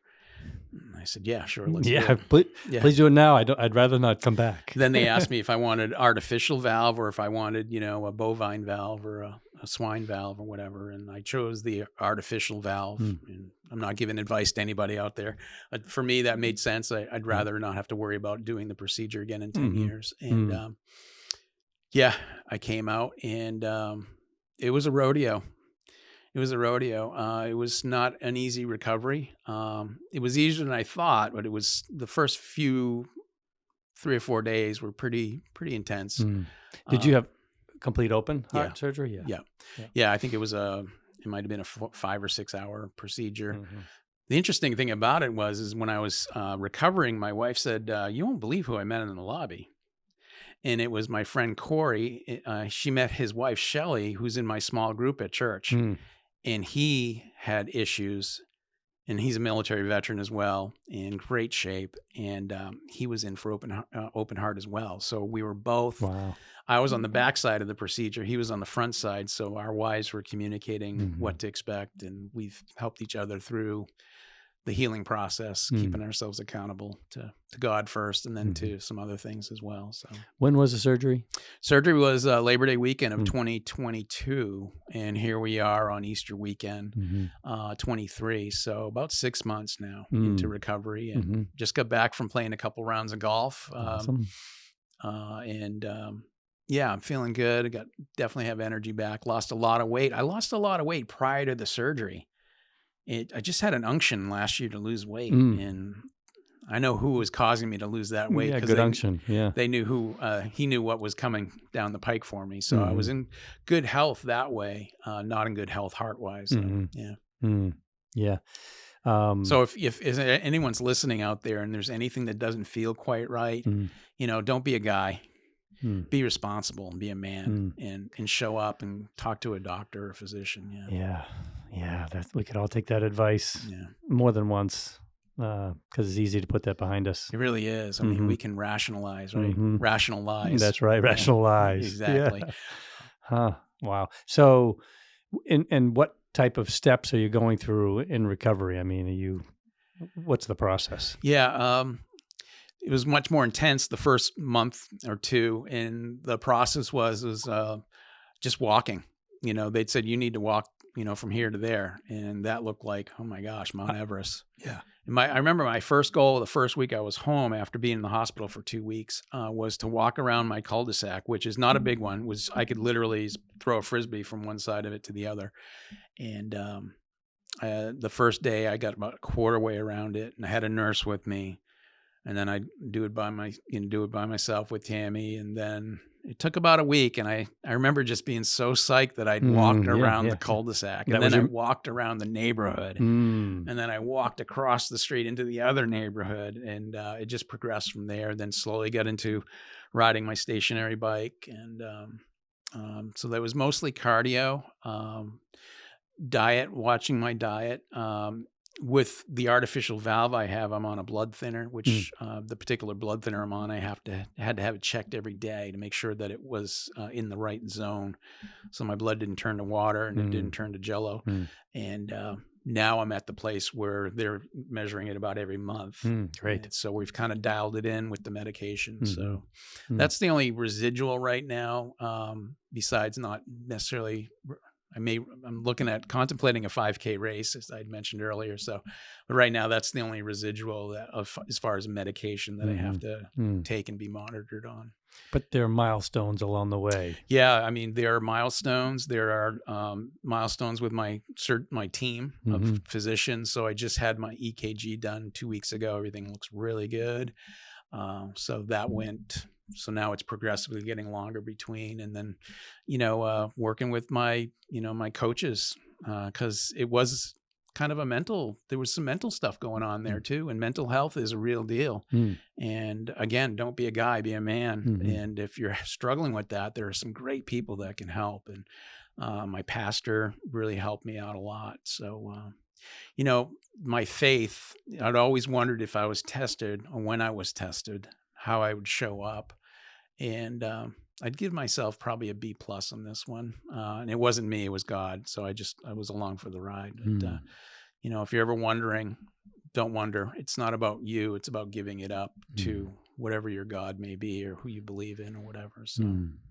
And I said, yeah, sure. Let's do it. Please do it now. I'd rather not come back. Then they asked me if I wanted artificial valve or if I wanted, a bovine valve or a swine valve or whatever. And I chose the artificial valve. And I'm not giving advice to anybody out there. But for me, that made sense. I'd rather not have to worry about doing the procedure again in 10 years. And I came out and it was a rodeo. It was not an easy recovery. It was easier than I thought, but it was the first few 3 or 4 days were pretty intense. Did you have complete open heart surgery? Yeah. I think it might have been a 5 or 6 hour procedure. The interesting thing about it is when I was recovering, my wife said, you won't believe who I met in the lobby. And it was my friend Corey. She met his wife, Shelly, who's in my small group at church. And he had issues, and he's a military veteran as well, in great shape. And he was in for open heart as well. So we were both. Wow. I was on the back side of the procedure. He was on the front side. So our wives were communicating what to expect, and we've helped each other through the healing process, keeping ourselves accountable to God first, and then to some other things as well. So when was the surgery? Surgery was Labor Day weekend of 2022, and here we are on Easter weekend, 23. So about 6 months now into recovery, and just got back from playing a couple rounds of golf. Awesome. I'm feeling good. I definitely have energy back. Lost a lot of weight. I lost a lot of weight prior to the surgery. I just had an unction last year to lose weight, and I know who was causing me to lose that weight. Yeah, good unction. Yeah, they knew he knew what was coming down the pike for me. So I was in good health that way, not in good health heart wise. Yeah. So if anyone's listening out there and there's anything that doesn't feel quite right, don't be a guy. Be responsible and be a man and show up and talk to a doctor or a physician. Yeah. We could all take that advice more than once because it's easy to put that behind us. It really is. I mean, we can rationalize, right? Rationalize. That's right. Rationalize. Exactly. Yeah. Huh. Wow. So, and what type of steps are you going through in recovery? I mean, what's the process? Yeah. It was much more intense the first month or two, and the process was just walking. They'd said you need to walk, from here to there, and that looked like, oh my gosh, Mount Everest. Yeah. And I remember my first goal the first week I was home after being in the hospital for 2 weeks was to walk around my cul-de-sac, which is not a big one. I could literally throw a frisbee from one side of it to the other, and the first day I got about a quarter way around it, and I had a nurse with me. And then I do it by myself with Tammy. And then it took about a week. And I remember just being so psyched that I'd walked around the cul-de-sac. And then I walked around the neighborhood. And then I walked across the street into the other neighborhood. And it just progressed from there. Then slowly got into riding my stationary bike. And so that was mostly cardio, diet, watching my diet. With the artificial valve I have, I'm on a blood thinner, which the particular blood thinner I'm on, I had to have it checked every day to make sure that it was in the right zone. So my blood didn't turn to water and it didn't turn to jello. And now I'm at the place where they're measuring it about every month. Great. And so we've kind of dialed it in with the medication. So that's the only residual right now, besides not necessarily... I'm looking at contemplating a 5K race, as I'd mentioned earlier. So, but right now that's the only residual as far as medication that I have to take and be monitored on. But there are milestones along the way. Yeah, I mean, there are milestones. There are milestones with my team of physicians. So I just had my EKG done 2 weeks ago. Everything looks really good. So that went. So now it's progressively getting longer between, and then, working with my coaches, because it was kind of there was some mental stuff going on there too. And mental health is a real deal. And again, don't be a guy, be a man. And if you're struggling with that, there are some great people that can help. And my pastor really helped me out a lot. So, my faith, I'd always wondered if I was tested or when I was tested, how I would show up. And I'd give myself probably a B+ on this one. And it wasn't me, it was God. So I was along for the ride. But, if you're ever wondering, don't wonder. It's not about you. It's about giving it up to whatever your God may be or who you believe in or whatever. So,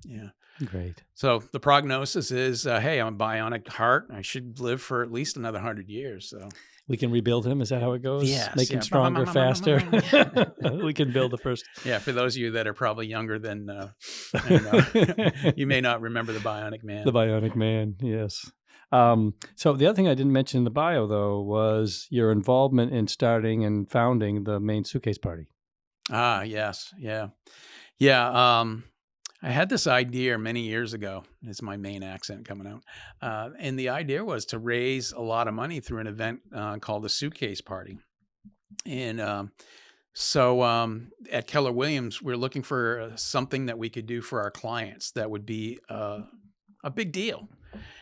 yeah. Great. So the prognosis is, hey, I'm a bionic heart. I should live for at least another 100 years. So we can rebuild him. Is that how it goes? Yes. Make him stronger, faster. We can build the first. Yeah. For those of you that are probably younger than, you may not remember the Bionic Man. The Bionic Man. Yes. So the other thing I didn't mention in the bio, though, was your involvement in starting and founding the Maine Suitcase Party. Ah, yes. Yeah. Yeah. I had this idea many years ago. It's my Maine accent coming out. And the idea was to raise a lot of money through an event called the Suitcase Party. And so at Keller Williams, we're looking for something that we could do for our clients that would be a big deal.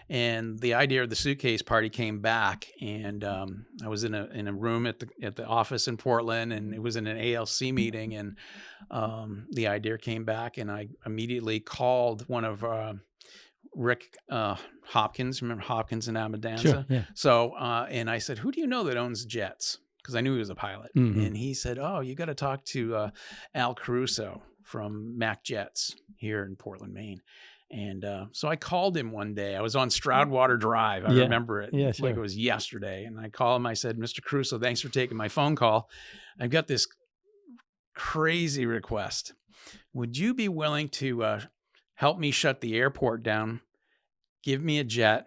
And the idea of the Suitcase Party came back, and I was in a room at the office in Portland, and it was in an ALC meeting, and the idea came back, and I immediately called one of Rick Hopkins. Remember Hopkins and Amadanza? Sure, yeah. So and I said, "Who do you know that owns jets?" Because I knew he was a pilot, and he said, "Oh, you got to talk to Al Caruso from Mac Jets here in Portland, Maine." And so I called him one day. I was on Stroudwater Drive. I remember it like it was yesterday. And I called him. I said, "Mr. Caruso, thanks for taking my phone call. I've got this crazy request. Would you be willing to help me shut the airport down, give me a jet,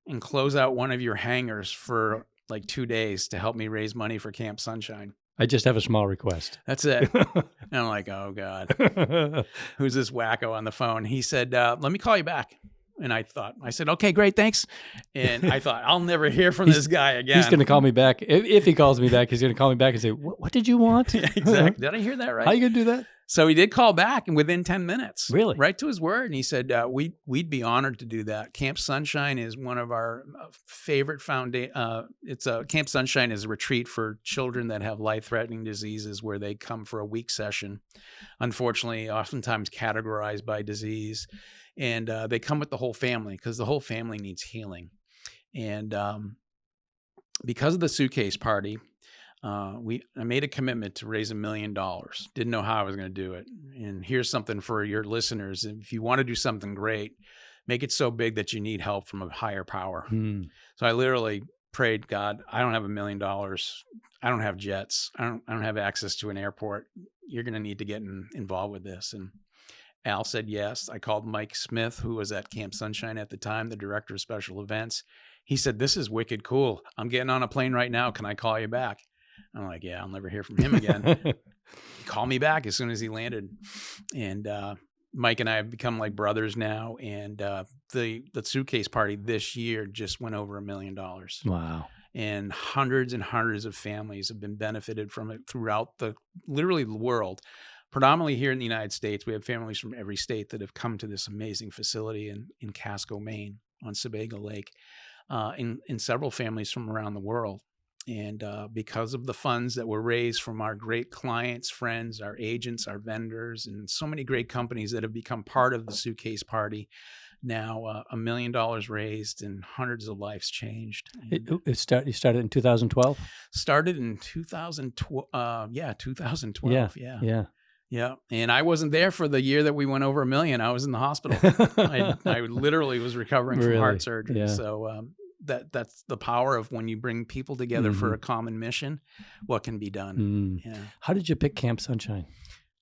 and close out one of your hangars for like 2 days to help me raise money for Camp Sunshine?" I just have a small request. That's it. And I'm like, oh, God, who's this wacko on the phone? He said, let me call you back. And I said, okay, great, thanks. And I thought, I'll never hear from this guy again. He's going to call me back. If he calls me back, he's going to call me back and say, what did you want? Yeah, exactly. Did I hear that right? How are you going to do that? So he did call back, and within 10 minutes, really, right to his word. And he said, we'd be honored to do that. Camp Sunshine is one of our favorite Camp Sunshine is a retreat for children that have life-threatening diseases where they come for a week session, unfortunately, oftentimes categorized by disease. And they come with the whole family because the whole family needs healing. And because of the Suitcase Party, I made a commitment to raise $1 million. Didn't know how I was going to do it. And here's something for your listeners. If you want to do something great, make it so big that you need help from a higher power. So I literally prayed, God, I don't have $1 million. I don't have jets. I don't have access to an airport. You're going to need to get involved with this. And Al said yes. I called Mike Smith, who was at Camp Sunshine at the time, the director of special events. He said, "This is wicked cool. I'm getting on a plane right now. Can I call you back?" I'm like, yeah, I'll never hear from him again. Call me back as soon as he landed. And Mike and I have become like brothers now. And the Suitcase Party this year just went over $1 million. Wow. And hundreds of families have been benefited from it throughout literally the world. predominantly here in the United States. We have families from every state that have come to this amazing facility in Casco, Maine, on Sebago Lake, in several families from around the world. And because of the funds that were raised from our great clients, friends, our agents, our vendors, and so many great companies that have become part of the Suitcase party, now $1 million raised and hundreds of lives changed. You started in 2012? Started in 2012. Yeah, 2012. Yeah. Yeah. And I wasn't there for the year that we went over $1 million. I was in the hospital. I literally was recovering from heart surgery. Yeah. So that's the power of when you bring people together for a common mission, what can be done. Yeah. How did you pick Camp Sunshine?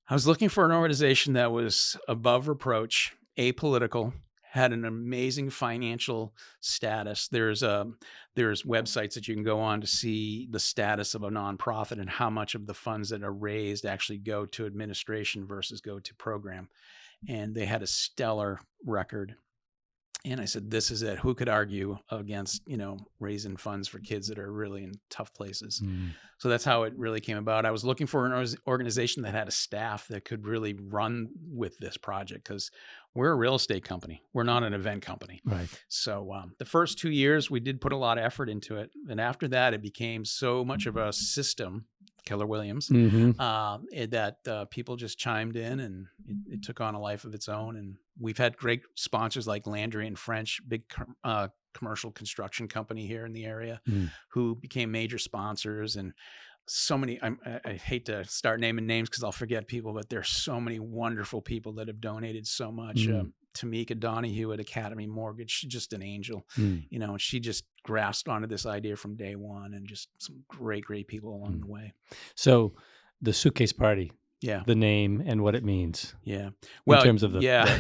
I was looking for an organization that was above reproach, apolitical, had an amazing financial status. There's websites that you can go on to see the status of a nonprofit and how much of the funds that are raised actually go to administration versus go to program. And they had a stellar record. And I said, this is it. Who could argue against, raising funds for kids that are really in tough places? So that's how it really came about. I was looking for an organization that had a staff that could really run with this project, because we're a real estate company. We're not an event company. Right. So the first 2 years, we did put a lot of effort into it. And after that, it became so much of a system, Keller Williams, that people just chimed in, and it took on a life of its own. And we've had great sponsors like Landry and French, big commercial construction company here in the area, who became major sponsors. And so many, I hate to start naming names because I'll forget people, but there's so many wonderful people that have donated so much. Tamika Donahue at Academy Mortgage, she's just an angel, and she just grasped onto this idea from day one, and just some great people along the way. So the Suitcase Party, Yeah. the name and what it means. Yeah. Well, in terms of the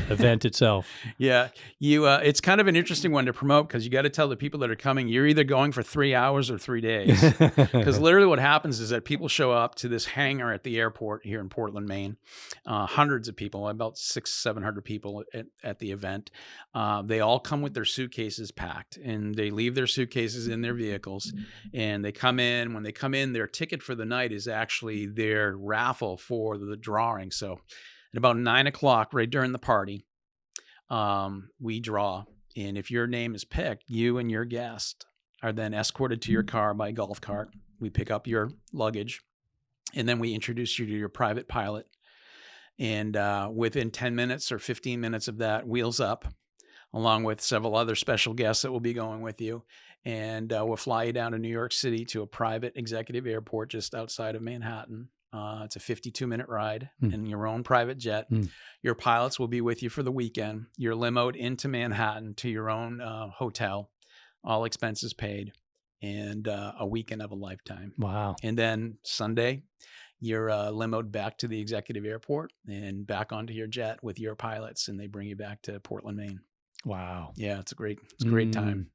event itself. Yeah. It's kind of an interesting one to promote, because you got to tell the people that are coming, you're either going for 3 hours or 3 days. Because literally what happens is that people show up to this hangar at the airport here in Portland, Maine. Hundreds of people, about 600-700 people at the event. They all come with their suitcases packed, and they leave their suitcases in their vehicles, and they come in. When they come in, their ticket for the night is actually their raffle for the drawing. So at about 9:00, right during the party, we draw. And if your name is picked, you and your guest are then escorted to your car by golf cart. We pick up your luggage, and then we introduce you to your private pilot. And within 10 minutes or 15 minutes of that, wheels up, along with several other special guests that will be going with you. And we'll fly you down to New York City to a private executive airport just outside of Manhattan. It's a 52-minute ride in your own private jet. Your pilots will be with you for the weekend. You're limoed into Manhattan to your own hotel, all expenses paid, and a weekend of a lifetime. Wow. And then Sunday, you're limoed back to the executive airport and back onto your jet with your pilots, and they bring you back to Portland, Maine. Wow. Yeah, it's a great time.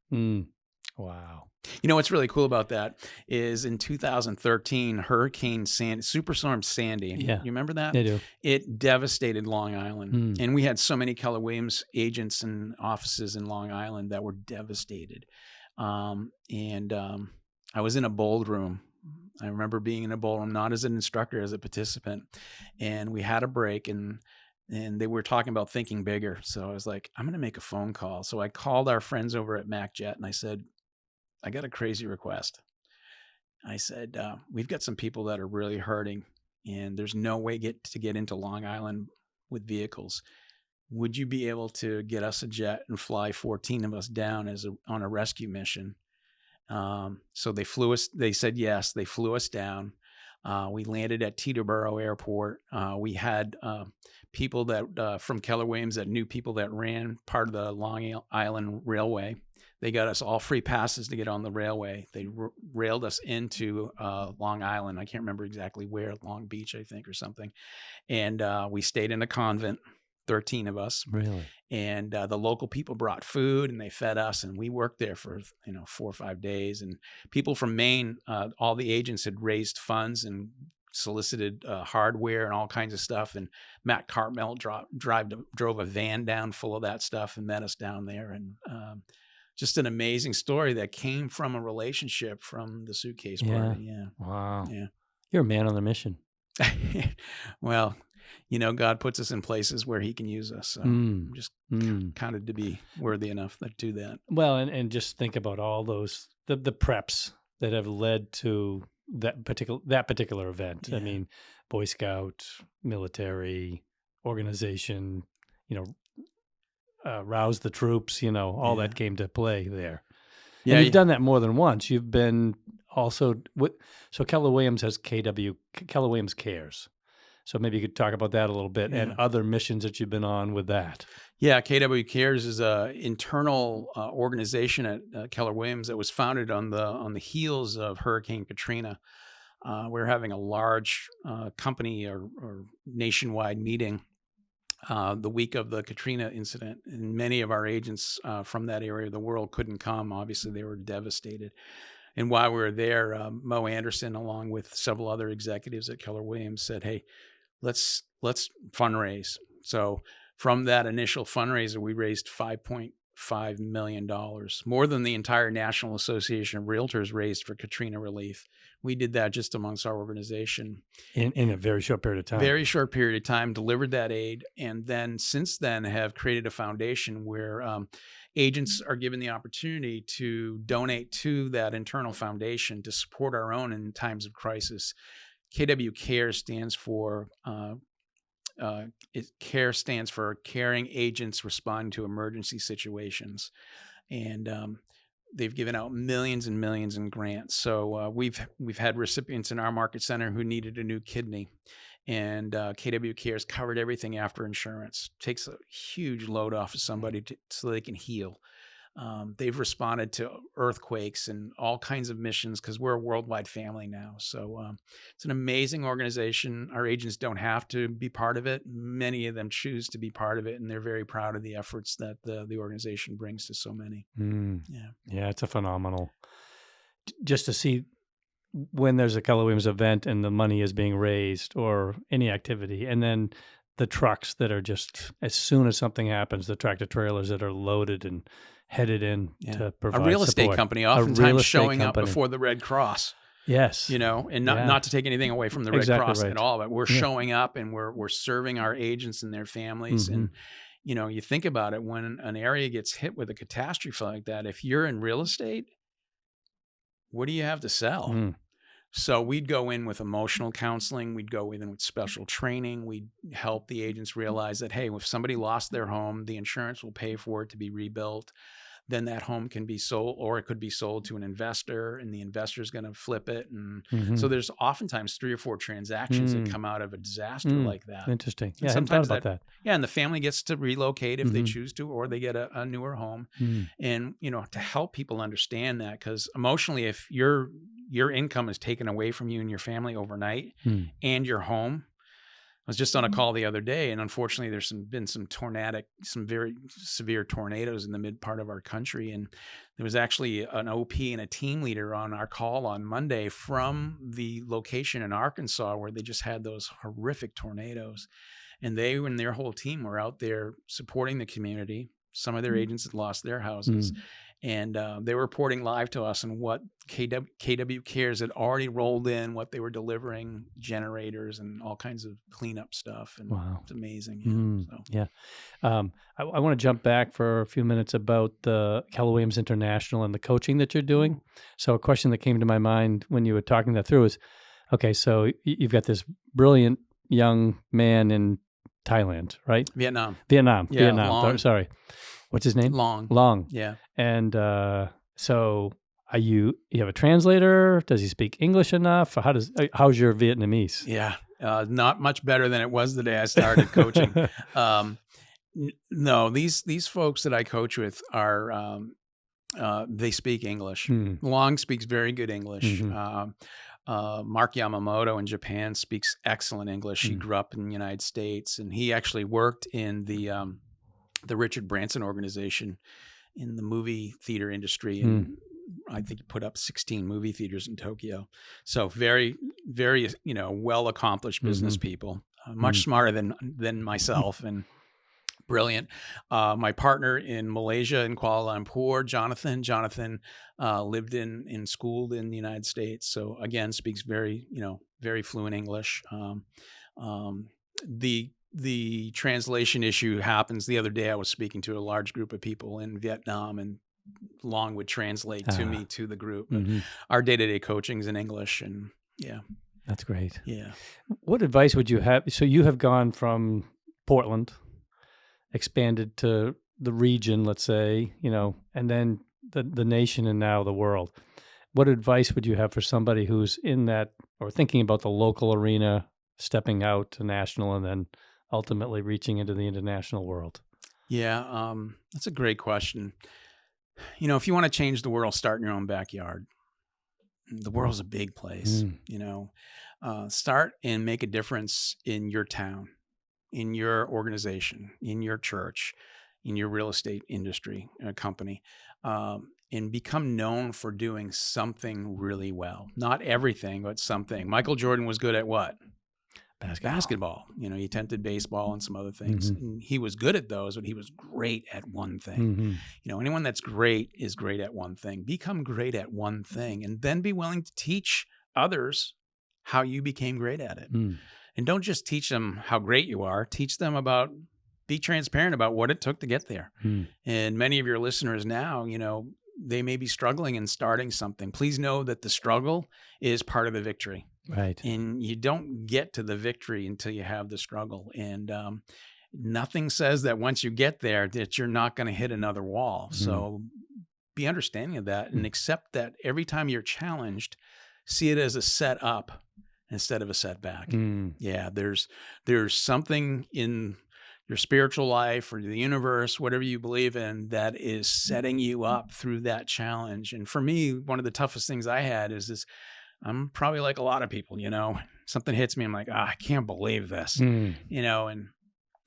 Wow. What's really cool about that is in 2013, Hurricane Sandy, Superstorm Sandy. Yeah. You remember that? I do. It devastated Long Island. And we had so many Keller Williams agents and offices in Long Island that were devastated. I was in a bold room. I remember being in a bowl room, not as an instructor, as a participant. And we had a break, and they were talking about thinking bigger. So I was like, I'm going to make a phone call. So I called our friends over at MacJet, and I said, I got a crazy request. I said, we've got some people that are really hurting, and there's no way to get into Long Island with vehicles. Would you be able to get us a jet and fly 14 of us down on a rescue mission? So they said yes. They flew us down. We landed at Teterboro Airport. We had people that from Keller Williams that knew people that ran part of the Long Island Railway. They got us all free passes to get on the railway. They railed us into Long Island. I can't remember exactly where, Long Beach, I think, or something. And we stayed in a convent, 13 of us. Really? And the local people brought food, and they fed us, and we worked there for 4 or 5 days. And people from Maine, all the agents had raised funds and solicited hardware and all kinds of stuff. And Matt Cartmel drove a van down full of that stuff and met us down there. And just an amazing story that came from a relationship from the Suitcase party. Yeah. Wow. Yeah. You're a man on a mission. Well, God puts us in places where he can use us. So I'm just counted to be worthy enough to do that. Well, and just think about all those the preps that have led to that particular event. I Yeah. mean, Boy Scout, military organization, rouse the troops, all Yeah. that came to play there. Yeah. And you've done that more than once. You've been also so Keller Williams has Keller Williams Cares. So maybe you could talk about that a little bit and Yeah. other missions that you've been on with that. Yeah, KW Cares is a internal organization at Keller Williams that was founded on the heels of Hurricane Katrina. We're having a large company or nationwide meeting the week of the Katrina incident, and many of our agents from that area of the world couldn't come. Obviously, they were devastated. And while we were there, Mo Anderson, along with several other executives at Keller Williams, said, "Hey, let's fundraise." So from that initial fundraiser, we raised $5.5 million, more than the entire National Association of Realtors raised for Katrina relief. We did that just amongst our organization. In a very short period of time. Very short period of time, delivered that aid. And then since then have created a foundation where agents are given the opportunity to donate to that internal foundation to support our own in times of crisis. KW Care stands for CARE stands for Caring Agents Responding to Emergency Situations, and they've given out millions and millions in grants. So we've had recipients in our market center who needed a new kidney, and KW Cares covered everything after insurance. Takes a huge load off of somebody so they can heal. They've responded to earthquakes and all kinds of missions because we're a worldwide family now. So it's an amazing organization. Our agents don't have to be part of it. Many of them choose to be part of it, and they're very proud of the efforts that the organization brings to so many. Yeah, it's a phenomenal. Just to see when there's a Keller Williams event and the money is being raised or any activity, and then the trucks that are just, as soon as something happens, the tractor trailers that are loaded and headed in to provide a real estate support. company, oftentimes showing up before the Red Cross. Yes. And not to take anything away from the Red Cross at all, but we're showing up and we're serving our agents and their families. And, you think about it, when an area gets hit with a catastrophe like that, if you're in real estate, what do you have to sell? So we'd go in with emotional counseling. We'd go in with special training. We'd help the agents realize that, hey, if somebody lost their home, the insurance will pay for it to be rebuilt. Then that home can be sold, or it could be sold to an investor, and the investor is going to flip it. And so there's oftentimes 3 or 4 transactions that come out of a disaster like that. Interesting. Yeah, I hadn't thought about that. Yeah, and the family gets to relocate if they choose to, or they get a newer home. And, to help people understand that, because emotionally, if your income is taken away from you and your family overnight and your home. I was just on a call the other day, and unfortunately there's been some very severe tornadoes in the mid part of our country. And there was actually an OP and a team leader on our call on Monday from the location in Arkansas where they just had those horrific tornadoes. And they and their whole team were out there supporting the community. Some of their agents had lost their houses. And they were reporting live to us on what KW Cares had already rolled in, what they were delivering, generators and all kinds of cleanup stuff. And it's amazing. I want to jump back for a few minutes about the Keller Williams International and the coaching that you're doing. So a question that came to my mind when you were talking that through is, okay, so you've got this brilliant young man in Thailand, right? Vietnam. Yeah, Long. Sorry. What's his name? Long. Yeah. And so you have a translator? Does he speak English enough? How's your Vietnamese? Yeah. Not much better than it was the day I started coaching. No, these folks that I coach with are, they speak English. Long speaks very good English. Mark Yamamoto in Japan speaks excellent English. He grew up in the United States, and he actually worked in the Richard Branson organization in the movie theater industry. And I think he put up 16 movie theaters in Tokyo. So very, very, well-accomplished business people, much smarter than myself and brilliant. My partner in Malaysia, in Kuala Lumpur, Jonathan lived and schooled in the United States. So again, speaks very, very fluent English. the translation issue happens. The other day I was speaking to a large group of people in Vietnam, and Long would translate to me to the group. But our day-to-day coaching is in English, and yeah. That's great. Yeah. What advice would you have? So you have gone from Portland, expanded to the region, let's say, and then the nation, and now the world. What advice would you have for somebody who's in that, or thinking about the local arena, stepping out to national, and then ultimately reaching into the international world? Yeah, that's a great question. If you want to change the world, start in your own backyard. The world's a big place. Start and make a difference in your town, in your organization, in your church, in your real estate industry, company, and become known for doing something really well. Not everything, but something. Michael Jordan was good at what? Basketball. He attempted baseball and some other things. And he was good at those, but he was great at one thing. Anyone that's great is great at one thing. Become great at one thing, and then be willing to teach others how you became great at it. And don't just teach them how great you are. Teach them be transparent about what it took to get there. And many of your listeners now, they may be struggling and starting something. Please know that the struggle is part of the victory. Right. And you don't get to the victory until you have the struggle. And nothing says that once you get there that you're not going to hit another wall. So be understanding of that and accept that every time you're challenged, see it as a setup instead of a setback. Yeah, there's something in your spiritual life or the universe, whatever you believe in, that is setting you up through that challenge. And for me, one of the toughest things I had is this. I'm probably like a lot of people, something hits me. I'm like, I can't believe this, and in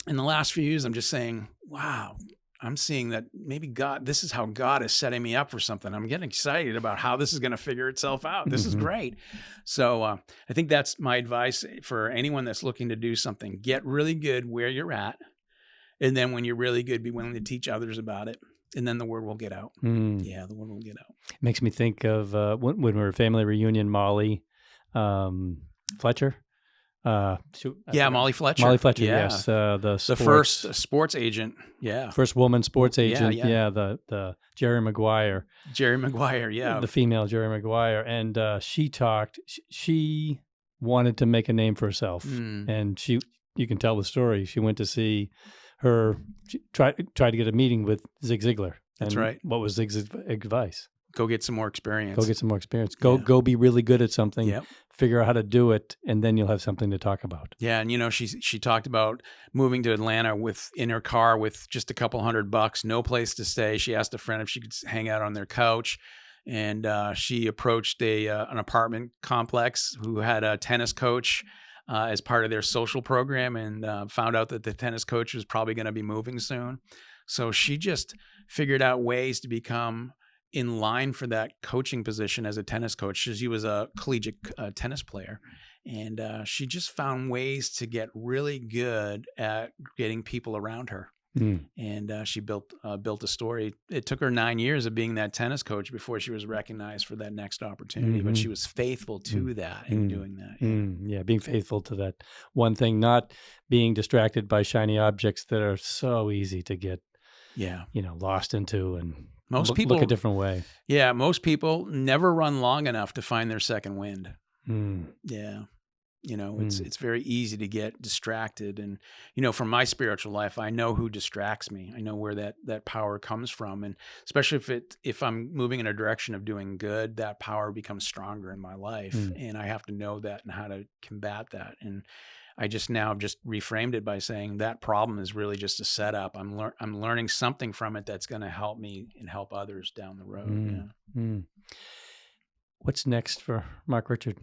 the last few years, I'm just saying, wow, I'm seeing that maybe this is how God is setting me up for something. I'm getting excited about how this is going to figure itself out. This is great. So I think that's my advice for anyone that's looking to do something. Get really good where you're at. And then when you're really good, be willing to teach others about it. And then the word will get out. Yeah, the word will get out. Makes me think of when we were family reunion, Molly Fletcher. Molly Fletcher. Molly Fletcher, yes. The first sports agent. Yeah. First woman sports agent. Yeah. The Jerry Maguire. Jerry Maguire, yeah. The female Jerry Maguire. And she wanted to make a name for herself. And you can tell the story. She went to see she tried to get a meeting with Zig Ziglar. That's right. What was Zig's advice? Go get some more experience. Go be really good at something. Yep. Figure out how to do it, and then you'll have something to talk about. Yeah, and she talked about moving to Atlanta in her car with just a couple $100, no place to stay. She asked a friend if she could hang out on their couch, and she approached an apartment complex who had a tennis coach as part of their social program, and found out that the tennis coach was probably going to be moving soon. So she just figured out ways to become in line for that coaching position as a tennis coach. She was a collegiate tennis player, and she just found ways to get really good at getting people around her. And she built a story. It took her 9 years of being that tennis coach before she was recognized for that next opportunity. But she was faithful to that and doing that. Yeah, being faithful to that one thing, not being distracted by shiny objects that are so easy to get lost into and most people look a different way. Yeah, most people never run long enough to find their second wind. Yeah. It's very easy to get distracted. And, from my spiritual life, I know who distracts me. I know where that power comes from. And especially if I'm moving in a direction of doing good, that power becomes stronger in my life. And I have to know that and how to combat that. And I just reframed it by saying that problem is really just a setup. I'm learning something from it that's going to help me and help others down the road. What's next for Mark Richard?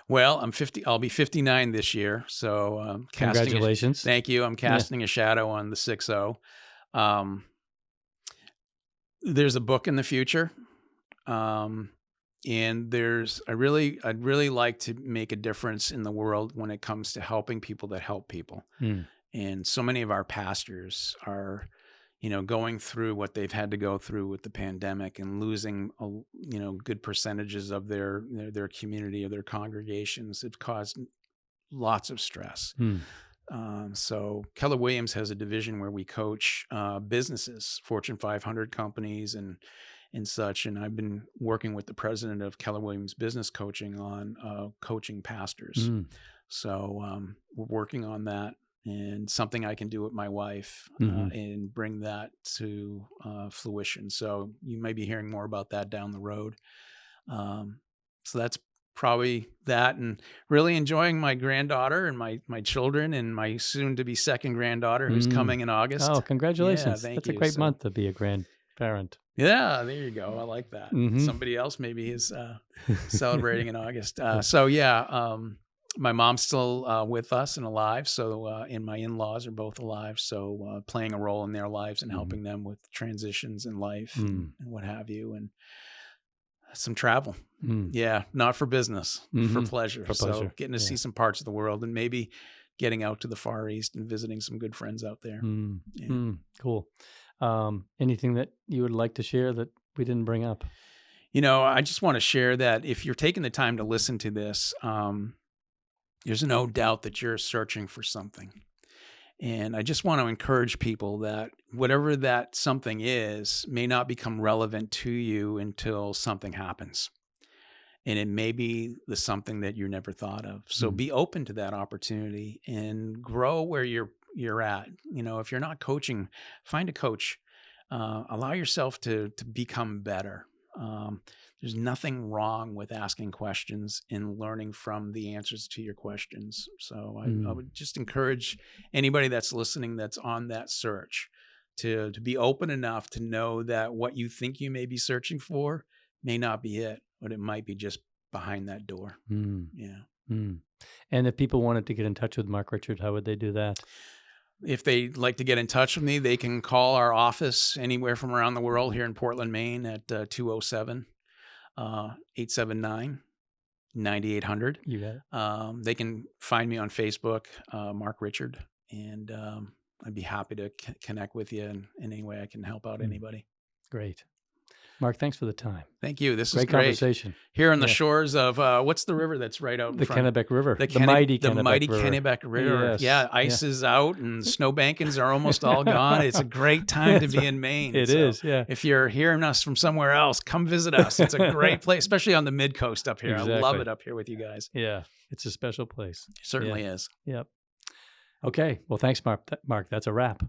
Well, I'm 50. I'll be 59 this year. So congratulations. Thank you. I'm casting a shadow on the 6-0. There's a book in the future. And I'd really like to make a difference in the world when it comes to helping people that help people. And so many of our pastors are, going through what they've had to go through with the pandemic and losing, good percentages of their community, of their congregations. It's caused lots of stress. Hmm. So Keller Williams has a division where we coach businesses, Fortune 500 companies and such. And I've been working with the president of Keller Williams Business Coaching on coaching pastors. Hmm. So we're working on that, and something I can do with my wife and bring that to fruition. So you may be hearing more about that down the road. So that's probably that, and really enjoying my granddaughter and my children and my soon to be second granddaughter who's coming in August. Oh, congratulations. Yeah, thank That's you. a great So, month to be a grandparent. yeah, there you go. I like that. Somebody else maybe is celebrating in August. So yeah, my mom's still with us and alive. So, and my in-laws are both alive. So playing a role in their lives and helping them with transitions in life and what have you. And some travel. Yeah. Not for business, for pleasure. So getting to see some parts of the world and maybe getting out to the Far East and visiting some good friends out there. Yeah. Cool. Anything that you would like to share that we didn't bring up? I just want to share that if you're taking the time to listen to this, there's no doubt that you're searching for something. And I just want to encourage people that whatever that something is may not become relevant to you until something happens. And it may be the something that you never thought of. So be open to that opportunity and grow where you're at. If you're not coaching, find a coach. Allow yourself to become better. There's nothing wrong with asking questions and learning from the answers to your questions. So I would just encourage anybody that's listening that's on that search to be open enough to know that what you think you may be searching for may not be it, but it might be just behind that door. Yeah. And if people wanted to get in touch with Mark Richard, how would they do that? If they'd like to get in touch with me, they can call our office anywhere from around the world here in Portland, Maine at 207-879-9800. You got it. They can find me on Facebook, Mark Richard, and I'd be happy to connect with you in any way I can help out anybody. Great. Mark, thanks for the time. Thank you. This is Great great. Conversation. Here on the shores of, what's the river that's right out in The front? Kennebec River. The mighty Kennebec River. Yes. Yeah, ice is out and snow bankings are almost all gone. It's a great time to be in Maine. It is, yeah. If you're hearing us from somewhere else, come visit us. It's a great place, especially on the mid-coast up here. Exactly. I love it up here with you guys. Yeah, it's a special place. It certainly is. Yep. Okay, well, thanks, Mark. Mark, that's a wrap.